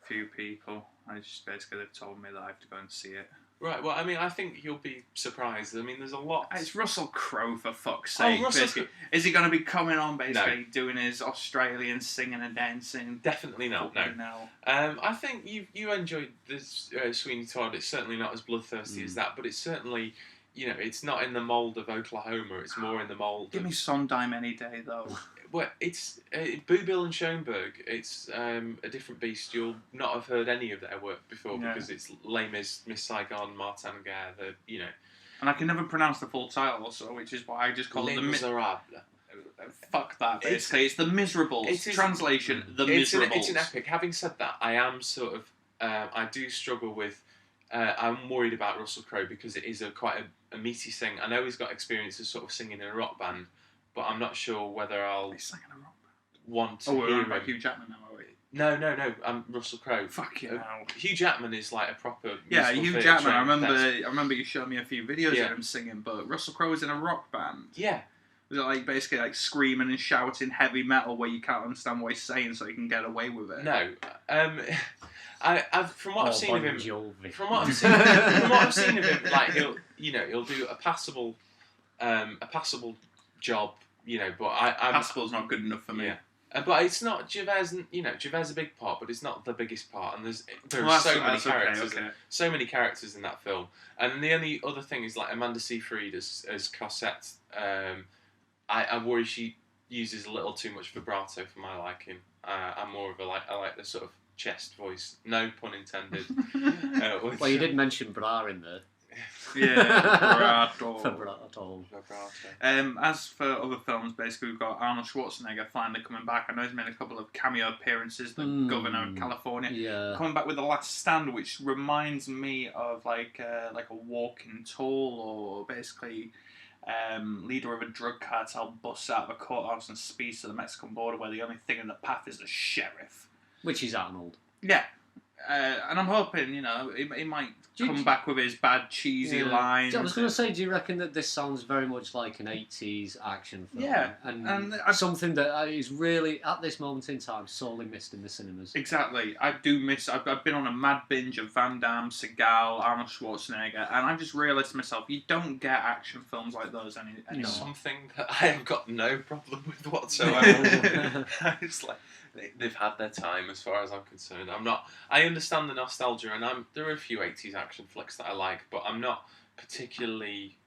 Few people. Basically they've told me that I have to go and see it. Right, well, I mean, I think you'll be surprised. I mean, there's a lot... It's Russell Crowe, for fuck's sake. Is he going to be coming on, basically, doing his Australian singing and dancing? Definitely not, no. I think you enjoyed this Sweeney Todd. It's certainly not as bloodthirsty as that, but it's certainly... it's not in the mould of Oklahoma. It's more in the mould Give me Sondheim any day, though. Well, it's Boobill and Schoenberg. It's a different beast. You'll not have heard any of their work before because it's Les Mis, Miss Saigon, Martin Guerre. And I can never pronounce the full title, which is why I just call it Les Miserables. Fuck that. Basically, it's The Miserables. Translation: The Miserables. It's an epic. Having said that, I am sort of. I do struggle with. I'm worried about Russell Crowe because it is quite a meaty thing. I know he's got experience of sort of singing in a rock band, but I'm not sure whether I'll want to hear him. Hugh Jackman now, are we? No, I'm Russell Crowe. Fuck you. Hugh Jackman is like a proper... Hugh Jackman. I remember you showed me a few videos of him singing, but Russell Crowe was in a rock band. Yeah. Was it basically screaming and shouting heavy metal where you can't understand what he's saying so he can get away with it? No. From what I've seen of him, he'll do a passable job, but passable's not good enough for me. Yeah. But it's not Gervais. Gervais is a big part, but it's not the biggest part. And there are so many characters, so many characters in that film. And the only other thing is Amanda Seyfried as Cosette. I worry she uses a little too much vibrato for my liking. I'm more of I like the sort of chest voice. No pun intended. Well, you did mention bra in there. Yeah, vibrato. As for other films, basically we've got Arnold Schwarzenegger finally coming back. I know he's made a couple of cameo appearances. The governor of California, coming back with The Last Stand, which reminds me of like a walking tall, or basically leader of a drug cartel busts out of a courthouse and speeds to the Mexican border, where the only thing in the path is the sheriff, which is Arnold. Yeah. And I'm hoping, he might come back with his bad, cheesy lines. I was going to say, do you reckon that this sounds very much like an 80s action film? Yeah. And something that is really, at this moment in time, sorely missed in the cinemas. Exactly. I do miss... I've been on a mad binge of Van Damme, Seagal, Arnold Schwarzenegger, and I just realised to myself, you don't get action films like those anymore. Something that I have got no problem with whatsoever. It's like... They've had their time, as far as I'm concerned. I understand the nostalgia, and there are a few 80s action flicks that I like, but I'm not particularly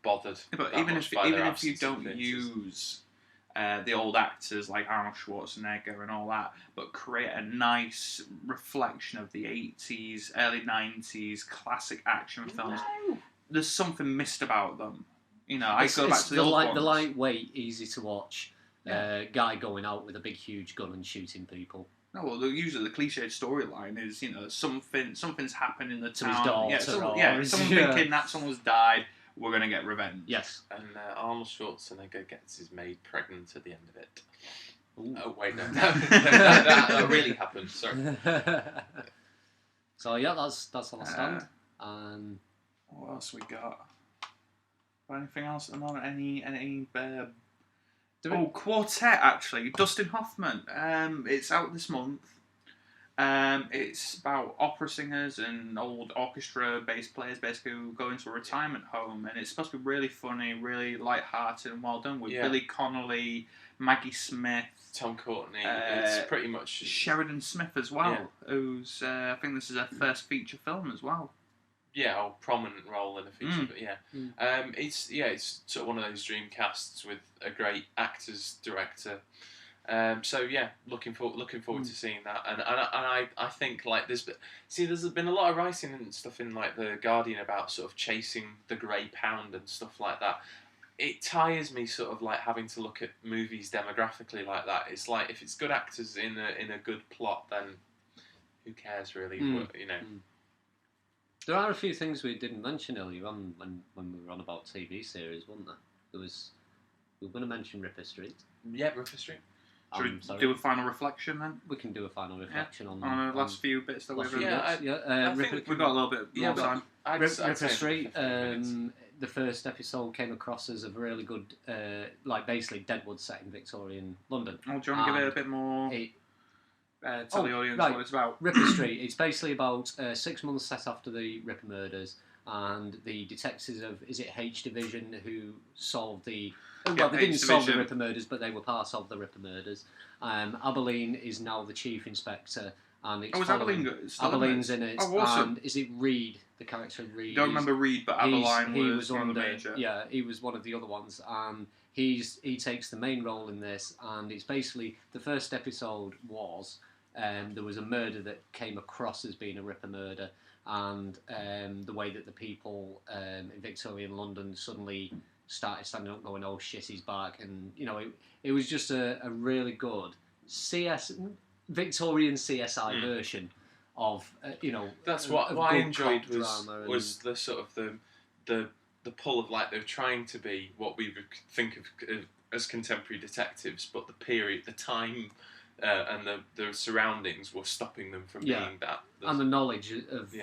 bothered. Yeah, but even if you don't use the old actors like Arnold Schwarzenegger and all that, but create a nice reflection of the 80s, early 90s classic action films, there's something missed about them. I go back to the old ones. The lightweight, easy to watch. Guy going out with a big, huge gun and shooting people. No, well, usually the cliched storyline is, something's happened in the to town. His daughter, someone's been kidnapped, someone's died. We're gonna get revenge. Yes. And Arnold Schwarzenegger gets his maid pregnant at the end of it. Ooh. Oh wait, no, that really happened. Sorry. So that's The Last Stand. And what else we got? Anything else at the moment? Any Quartet, actually. Dustin Hoffman. It's out this month. It's about opera singers and old orchestra bass players basically who go into a retirement home, and it's supposed to be really funny, really light-hearted and well done with Billy Connolly, Maggie Smith, Tom Courtenay. It's pretty much Sheridan Smith as well, who's I think this is her first feature film as well. Yeah, or prominent role in a feature, but it's sort of one of those dream casts with a great actors director. So yeah, looking forward to seeing that, and I think like there's been a lot of writing and stuff in like the Guardian about sort of chasing the grey pound and stuff like that. It tires me sort of like having to look at movies demographically like that. It's like if it's good actors in a good plot, then who cares really? But, you know. There are a few things we didn't mention earlier on when we were on about TV series, wasn't there? We were going to mention Ripper Street. Yeah, Ripper Street. Should we do a final reflection then? We can do a final reflection on the last few bits that we've I think we've got a little bit more time. Ripper Street. The first episode came across as a really good, like basically Deadwood set in Victorian London. Oh, do you want to give it a bit more? Tell the audience what it's about. Ripper Street. It's basically about 6 months set after the Ripper murders, and the detectives of H Division who solved the. Well, they didn't solve the Ripper murders, but they were part of the Ripper murders. Abilene is now the chief inspector, and it's Abilene's in it. Oh, awesome! And is it Reed? The character Reed. Don't remember Reed, but Abilene was one of the major. Yeah, he was one of the other ones, and he takes the main role in this. And it's basically the first episode was there was a murder that came across as being a Ripper murder, and the way that the people in Victorian London suddenly started standing up going, oh shit, he's back. And it was just a really good Victorian CSI version of that's what I enjoyed was the sort of the pull of like they're trying to be what we would think of as contemporary detectives, but the period, the time and the surroundings were stopping them from being that, and the knowledge of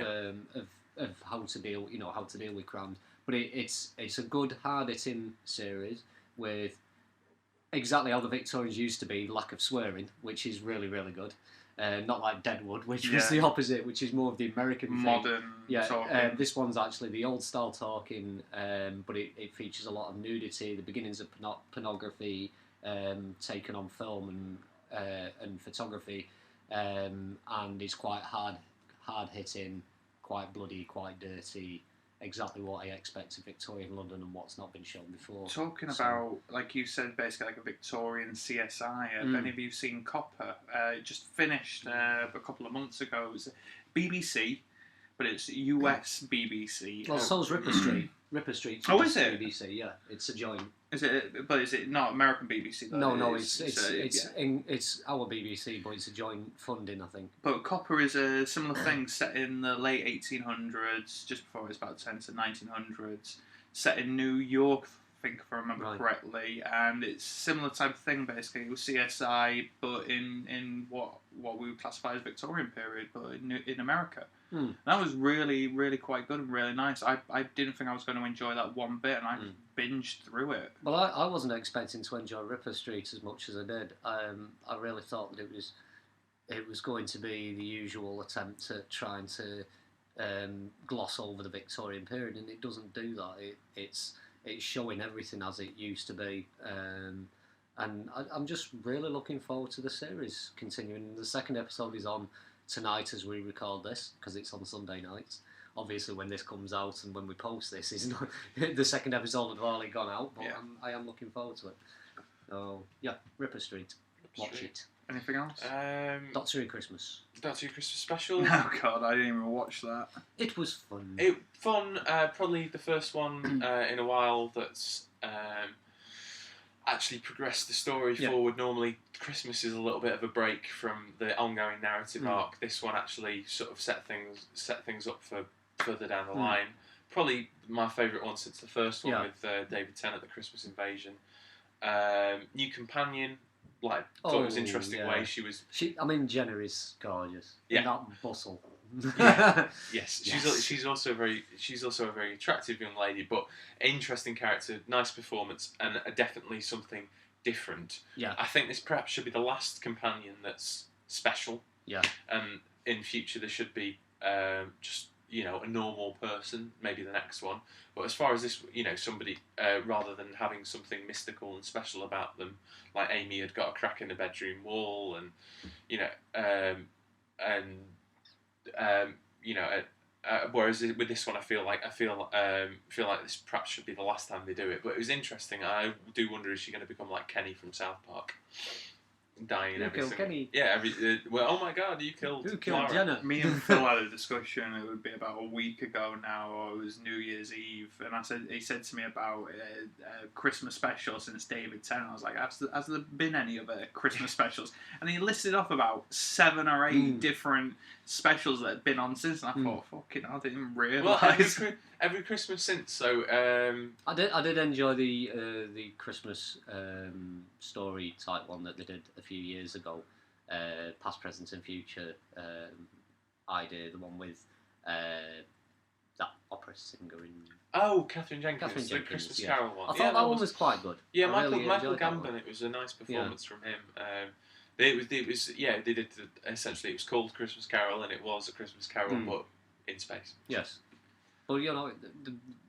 how to deal with crimes. But it's a good, hard-hitting series with exactly how the Victorians used to be, lack of swearing, which is really, really good. Not like Deadwood, which was the opposite, which is more of the American modern talking. This one's actually the old-style talking, but it features a lot of nudity, the beginnings of pornography taken on film and photography, and it's quite hard-hitting, quite bloody, quite dirty. Exactly what I expect of Victorian London and what's not been shown before. Talking about, like you said, basically like a Victorian CSI. Have any of you seen Copper? It just finished a couple of months ago. It was BBC, but it's US BBC. Well, so's Ripper Street. Ripper Street. Oh, is it? BBC, yeah. It's a joint. Is it? But is it not American BBC? Though? No, it's our BBC, but it's a joint funding, I think. But Copper is a similar thing, set in the late 1800s, just before it was about 10 to 1900s, set in New York, I think if I remember correctly, and it's a similar type of thing basically with CSI, but in what we would classify as Victorian period, but in America. That was really, really quite good and really nice. I didn't think I was going to enjoy that one bit, and I binged through it. Well, I wasn't expecting to enjoy Ripper Street as much as I did. I really thought that it was going to be the usual attempt at trying to gloss over the Victorian period, and it doesn't do that. It's showing everything as it used to be, and I'm just really looking forward to the series continuing. The second episode is on tonight as we record this, because it's on Sunday nights. Obviously, when this comes out and when we post this, is not the second episode has already gone out, but I am looking forward to it. So yeah, Ripper Street. Watch it. Anything else? Doctor Who Christmas. Doctor Who Christmas special. Oh god, I didn't even watch that. It was fun. Probably the first one in a while that's actually progressed the story forward. Normally, Christmas is a little bit of a break from the ongoing narrative arc. This one actually sort of set things up for further down the line. Probably my favourite one since the first one with David Tennant, The Christmas Invasion. New companion. Thought it was interesting way she was. Jenna is gorgeous. Yeah. In that bustle. Yes. She's also a very attractive young lady, but interesting character, nice performance, and definitely something different. Yeah. I think this perhaps should be the last companion that's special. Yeah. And in future there should be just a normal person, maybe the next one. But as far as this, somebody rather than having something mystical and special about them, like Amy had got a crack in the bedroom wall, and whereas with this one, I feel like this perhaps should be the last time they do it. But it was interesting. I do wonder, is she going to become like Kenny from South Park, dying every single... Kenny. Yeah, oh my God, you killed Who killed Clara. Jenna? Me and Phil had a discussion. It would be about a week ago now, or it was New Year's Eve, and he said to me about a Christmas special since David Tennant. I was like, has there been any other Christmas specials? And he listed off about 7 or 8 different specials that had been on since, and I thought, fucking hell, I didn't even realise. Well, every Christmas since. So I did enjoy the Christmas story type one that they did a few years ago, past, present, and future idea. The one with that opera singer in. Oh, Catherine Jenkins, the Christmas Carol one. I thought that one was quite good. Yeah, Michael Gambon. It was a nice performance from him. They did essentially. It was called Christmas Carol, and it was a Christmas Carol, but in space. Yes. But the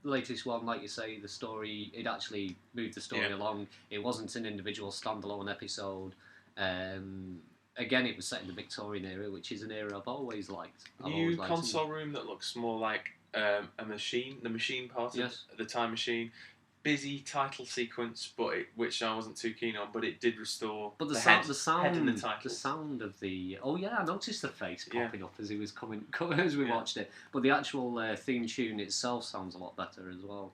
latest one, like you say, the story, it actually moved the story along. It wasn't an individual standalone episode. Again, it was set in the Victorian era, which is an era I've always liked. New console room that looks more like a machine, the machine part of the time machine. Busy title sequence, which I wasn't too keen on, but it did restore the sound in the title. The sound of the... Oh yeah, I noticed the face popping up as he was coming as we watched it. But the actual theme tune itself sounds a lot better as well.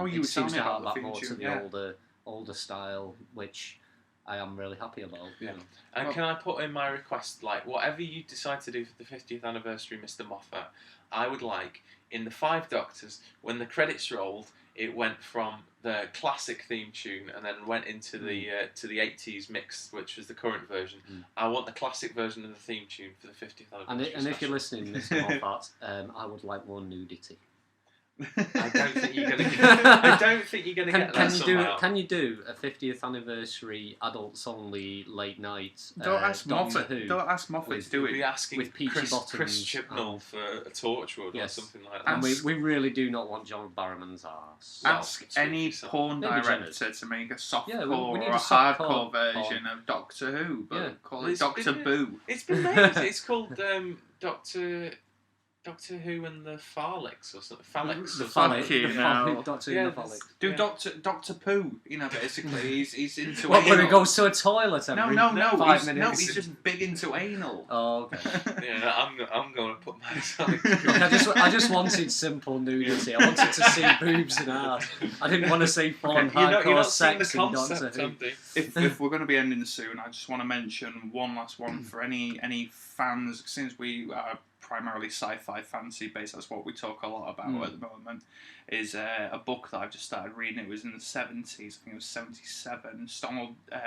You seems to have that more tune, to the older style, which I am really happy about. Yeah. And can I put in my request, like, whatever you decide to do for the 50th anniversary, Mr. Moffat, I would like, in the 5 Doctors, when the credits rolled, it went from the classic theme tune and then went into the 80s mix, which was the current version. I want the classic version of the theme tune for the 50th anniversary. And if you're listening, Mr. Moffat, I would like more nudity. I don't think you're gonna get that somehow. Can you do a 50th anniversary adults only late night? Don't ask Moffat. Don't ask Moffat to do it. Be asking with peachy bottoms, Chris Chibnall for a Torchwood or something like that. And we really do not want John Barrowman's arse. Ask any porn director to make a softcore we need or a hardcore version of Doctor Who, but call it Doctor Boo. It's been made. It's called Doctor Who and the Phallics or something. Phallics. The Phallic. Doctor Who and the Phallics. Do Doctor Poo. Basically, he's into. What, when he goes to a toilet every 5 minutes? No, he's just big into anal. Oh, okay. Yeah, I'm going to put my side. I just wanted simple nudity. I wanted to see boobs and ass. I didn't want to see fun hardcore sex in Doctor Who. If we're going to be ending soon, I just want to mention one last one for any fans, since we are primarily sci-fi fantasy based, that's what we talk a lot about at the moment, is a book that I've just started reading. It was in the 70s, I think it was 77,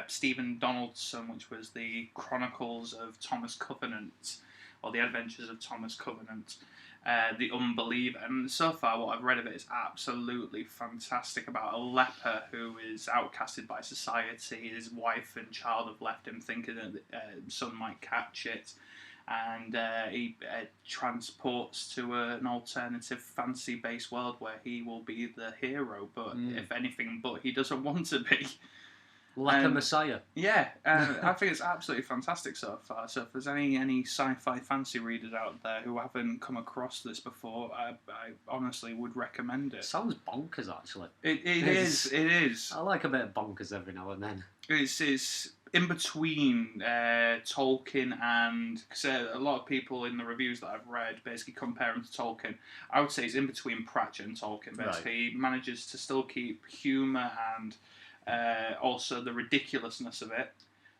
Stephen Donaldson, which was the Chronicles of Thomas Covenant, or the Adventures of Thomas Covenant, The Unbeliever. And so far what I've read of it is absolutely fantastic, about a leper who is outcasted by society. His wife and child have left him thinking that son might catch it. And he transports to an alternative fantasy-based world where he will be the hero, but if anything but he doesn't want to be. Like a messiah. Yeah, I think it's absolutely fantastic so far. So if there's any sci-fi fantasy readers out there who haven't come across this before, I honestly would recommend it. Sounds bonkers, actually. It is. I like a bit of bonkers every now and then. It's in between Tolkien and... Because a lot of people in the reviews that I've read basically compare him to Tolkien. I would say it's in between Pratchett and Tolkien. Basically, He manages to still keep humour and also the ridiculousness of it,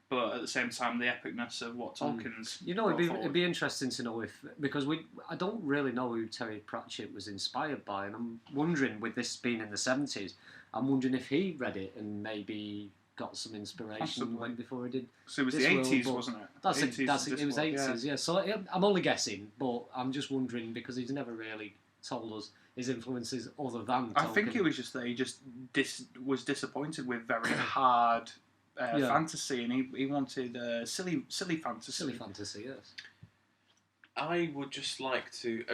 but at the same time the epicness of what Tolkien's it'd be interesting to know because I don't really know who Terry Pratchett was inspired by, and I'm wondering, with this being in the 70s, I'm wondering if he read it and maybe got some inspiration before he did. So it was the 80s, wasn't it? It was 80s, yeah. So I'm only guessing, but I'm just wondering because he's never really told us his influences other than Tolkien. I think it was just that he was disappointed with very hard fantasy, and he wanted silly fantasy. Silly fantasy, yes. I would just like to.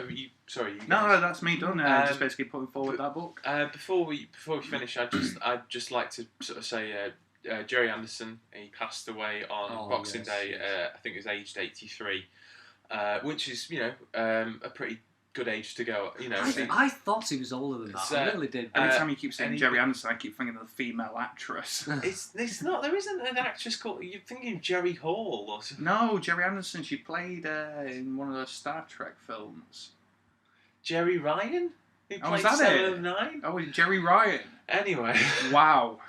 Sorry. No, that's me done. Just basically putting forward that book. Before we finish, I'd just like to sort of say Gerry Anderson. He passed away on Boxing Day. I think he was aged 83, which is a pretty good age to go. I thought he was older than that. I really did. Every time you keep saying Gerry Anderson, I keep thinking of the female actress. It's not. There isn't an actress called. You're thinking Jerry Hall or something. No, Gerry Anderson. She played in one of those Star Trek films. Jerry Ryan, who played that 709. Oh, Jerry Ryan. Anyway. Wow.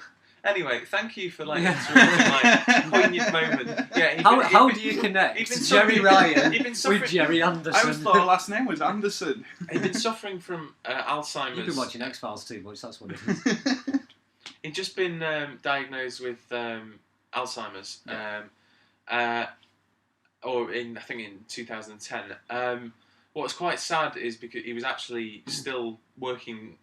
Anyway, thank you for interrupting my poignant moment. Yeah, how do you connect Jerry Ryan with Gerry Anderson? I always thought her last name was Anderson. He'd been suffering from Alzheimer's. You've been watching X-Files too much, that's what it is. He'd just been diagnosed with Alzheimer's, I think in 2010. What was quite sad is because he was actually still working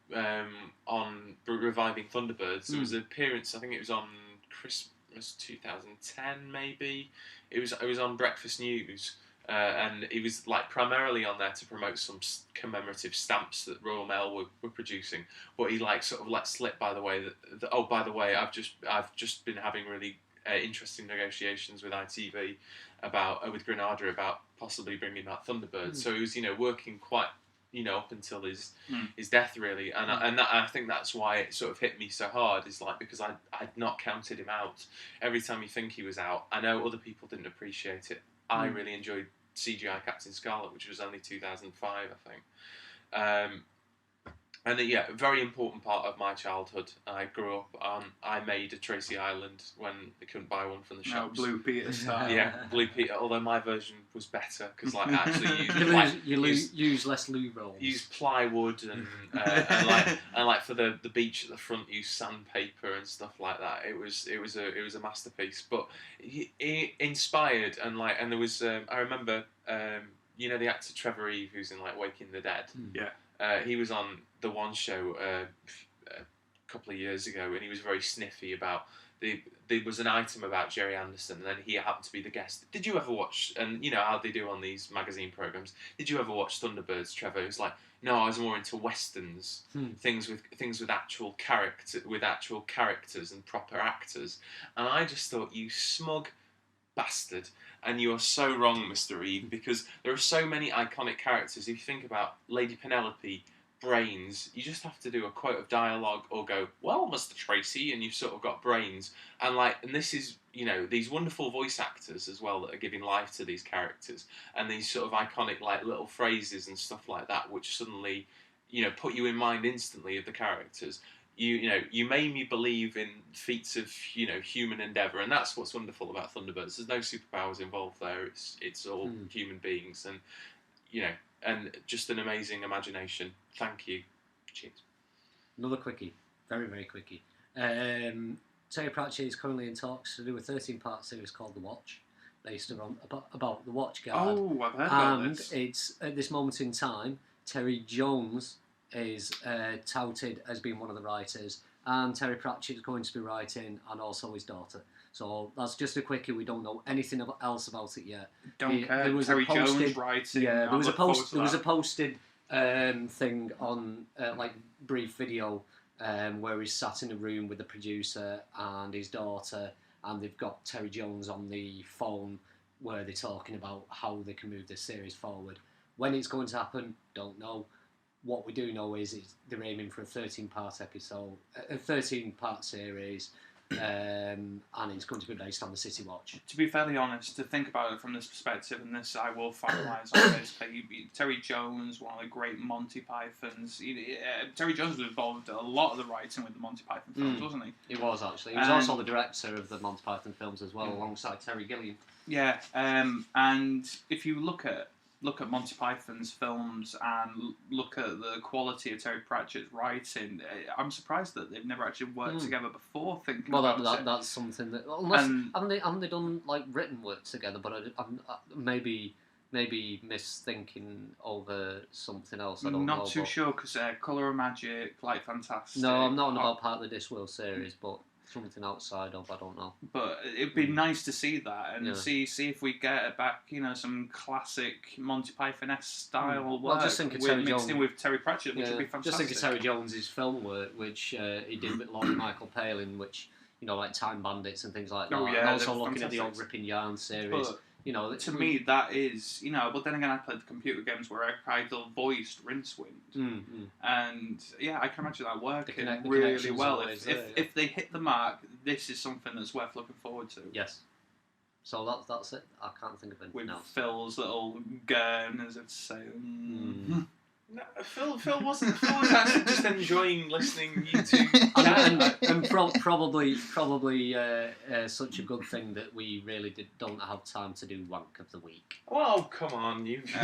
on reviving Thunderbirds. There was an appearance, I think it was on Christmas 2010, maybe. It was on Breakfast News, and he was primarily on there to promote some commemorative stamps that Royal Mail were producing. But he sort of let slip, by the way, that oh, by the way, I've just been having really interesting negotiations with ITV with Granada about possibly bringing back Thunderbird. So he was working quite up until his death, really, and I think that's why it sort of hit me so hard, is because I'd not counted him out. Every time you think he was out, I know other people didn't appreciate it. I really enjoyed CGI Captain Scarlet, which was only 2005, I think. And a very important part of my childhood. I grew up on. I made a Tracy Island when they couldn't buy one from the shops. Blue Peter style. Yeah, Blue Peter. Although my version was better because actually use less loo rolls. Use plywood and for the beach at the front, use sandpaper and stuff like that. It was a masterpiece. But he inspired and there was I remember the actor Trevor Eve, who's in Waking the Dead. Yeah. He was on the One Show a couple of years ago, and he was very sniffy about there was an item about Gerry Anderson, and then he happened to be the guest. Did you ever watch? And you know how they do on these magazine programs. Did you ever watch Thunderbirds, Trevor? It was no, I was more into westerns, things with actual characters and proper actors. And I just thought, you smug bastard. And you are so wrong, Mr. Eve, because there are so many iconic characters. If you think about Lady Penelope, Brains, you just have to do a quote of dialogue or go, well, Mr. Tracy, and you've sort of got Brains. And and this is, these wonderful voice actors as well that are giving life to these characters. And these sort of iconic, little phrases and stuff like that, which suddenly, put you in mind instantly of the characters. You made me believe in feats of human endeavour, and that's what's wonderful about Thunderbirds. There's no superpowers involved there. It's all human beings, and and just an amazing imagination. Thank you. Cheers. Another quickie, very very quickie. Terry Pratchett is currently in talks to do a 13-part series called The Watch, based about the Watch Guard. Oh, I've heard about this. And it's at this moment in time, Terry Jones is touted as being one of the writers, and Terry Pratchett is going to be writing, and also his daughter. So that's just a quickie. We don't know anything else about it yet. Don't care. There was Terry Jones writing. Yeah, there was a posted thing on brief video where he's sat in a room with the producer and his daughter, and they've got Terry Jones on the phone where they're talking about how they can move this series forward. When it's going to happen, don't know. What we do know is they're aiming for a 13-part episode, a 13-part series, and it's going to be based on the City Watch. To be fairly honest, to think about it from this perspective, and this I will finalise on basically, Terry Jones, one of the great Monty Pythons. Terry Jones was involved in a lot of the writing with the Monty Python films, wasn't he? He was, actually. He was also the director of the Monty Python films as well, alongside Terry Gilliam. Yeah, and if you look at Monty Python's films and look at the quality of Terry Pratchett's writing, I'm surprised that they've never actually worked together before. That's something that haven't they done written work together? But I'm maybe misthinking over something else. I don't know. Not too sure because Colour of Magic, Fantastic. No, I'm not on about part of the Discworld series, but something outside of, I don't know. But it'd be nice to see that and see if we get back, some classic Monty Python-esque style work. Well, just think of Terry mixed Jones. in with Terry Pratchett, which would be fantastic. Just think of Terry Jones's film work, which he did with Laurie Michael Palin, which, like Time Bandits and things like that. And also looking at the old Ripping Yarn series. But, to me, that is, but then again, I played the computer games where I voiced Rincewind. And, I can imagine that working really well. If they hit the mark, this is something that's worth looking forward to. Yes. So that's it. I can't think of anything else. With Phil's little gun, as it's saying. No, Phil was actually just enjoying listening to you two and probably such a good thing that we really don't have time to do Wank of the Week. Well, come on, you've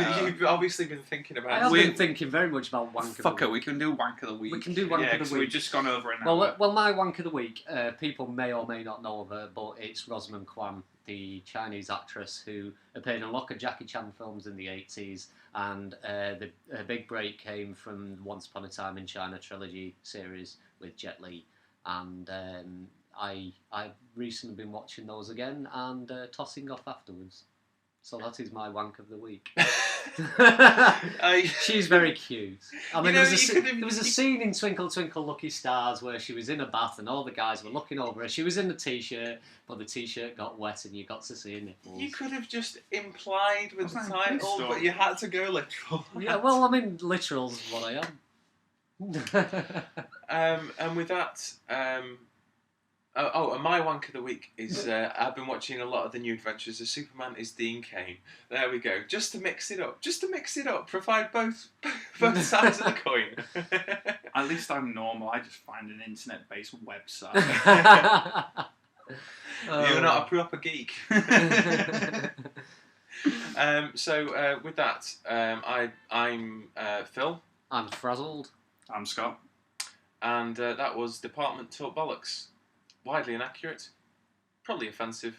obviously been thinking about. I have been thinking very much about Wank of the Week. Fuck it, we can do Wank of the Week. We can do Wank of the Week. We've just gone over an hour. Well, my Wank of the Week, people may or may not know of her, but it's Rosamund Kwan, the Chinese actress who appeared in a lot of Jackie Chan films in the 80s, and her big break came from Once Upon a Time in China trilogy series with Jet Li, and I've recently been watching those again and tossing off afterwards. So that is my Wank of the Week. She's very cute. I mean, there was a scene in Twinkle Twinkle Lucky Stars where she was in a bath and all the guys were looking over her. She was in a t-shirt, but the t-shirt got wet and you got to see her nipples. You could have just implied with the title, but you had to go literal. Yeah, well, I mean, literal's what I am. And with that... and my Wank of the Week is I've been watching a lot of the New Adventures of Superman is Dean Cain. There we go. Just to mix it up. Provide both sides of the coin. At least I'm normal. I just find an internet-based website. You're not a proper geek. So with that, I'm Phil. I'm Frazzled. I'm Scott. And that was Department Talk Bollocks. Widely inaccurate, probably offensive,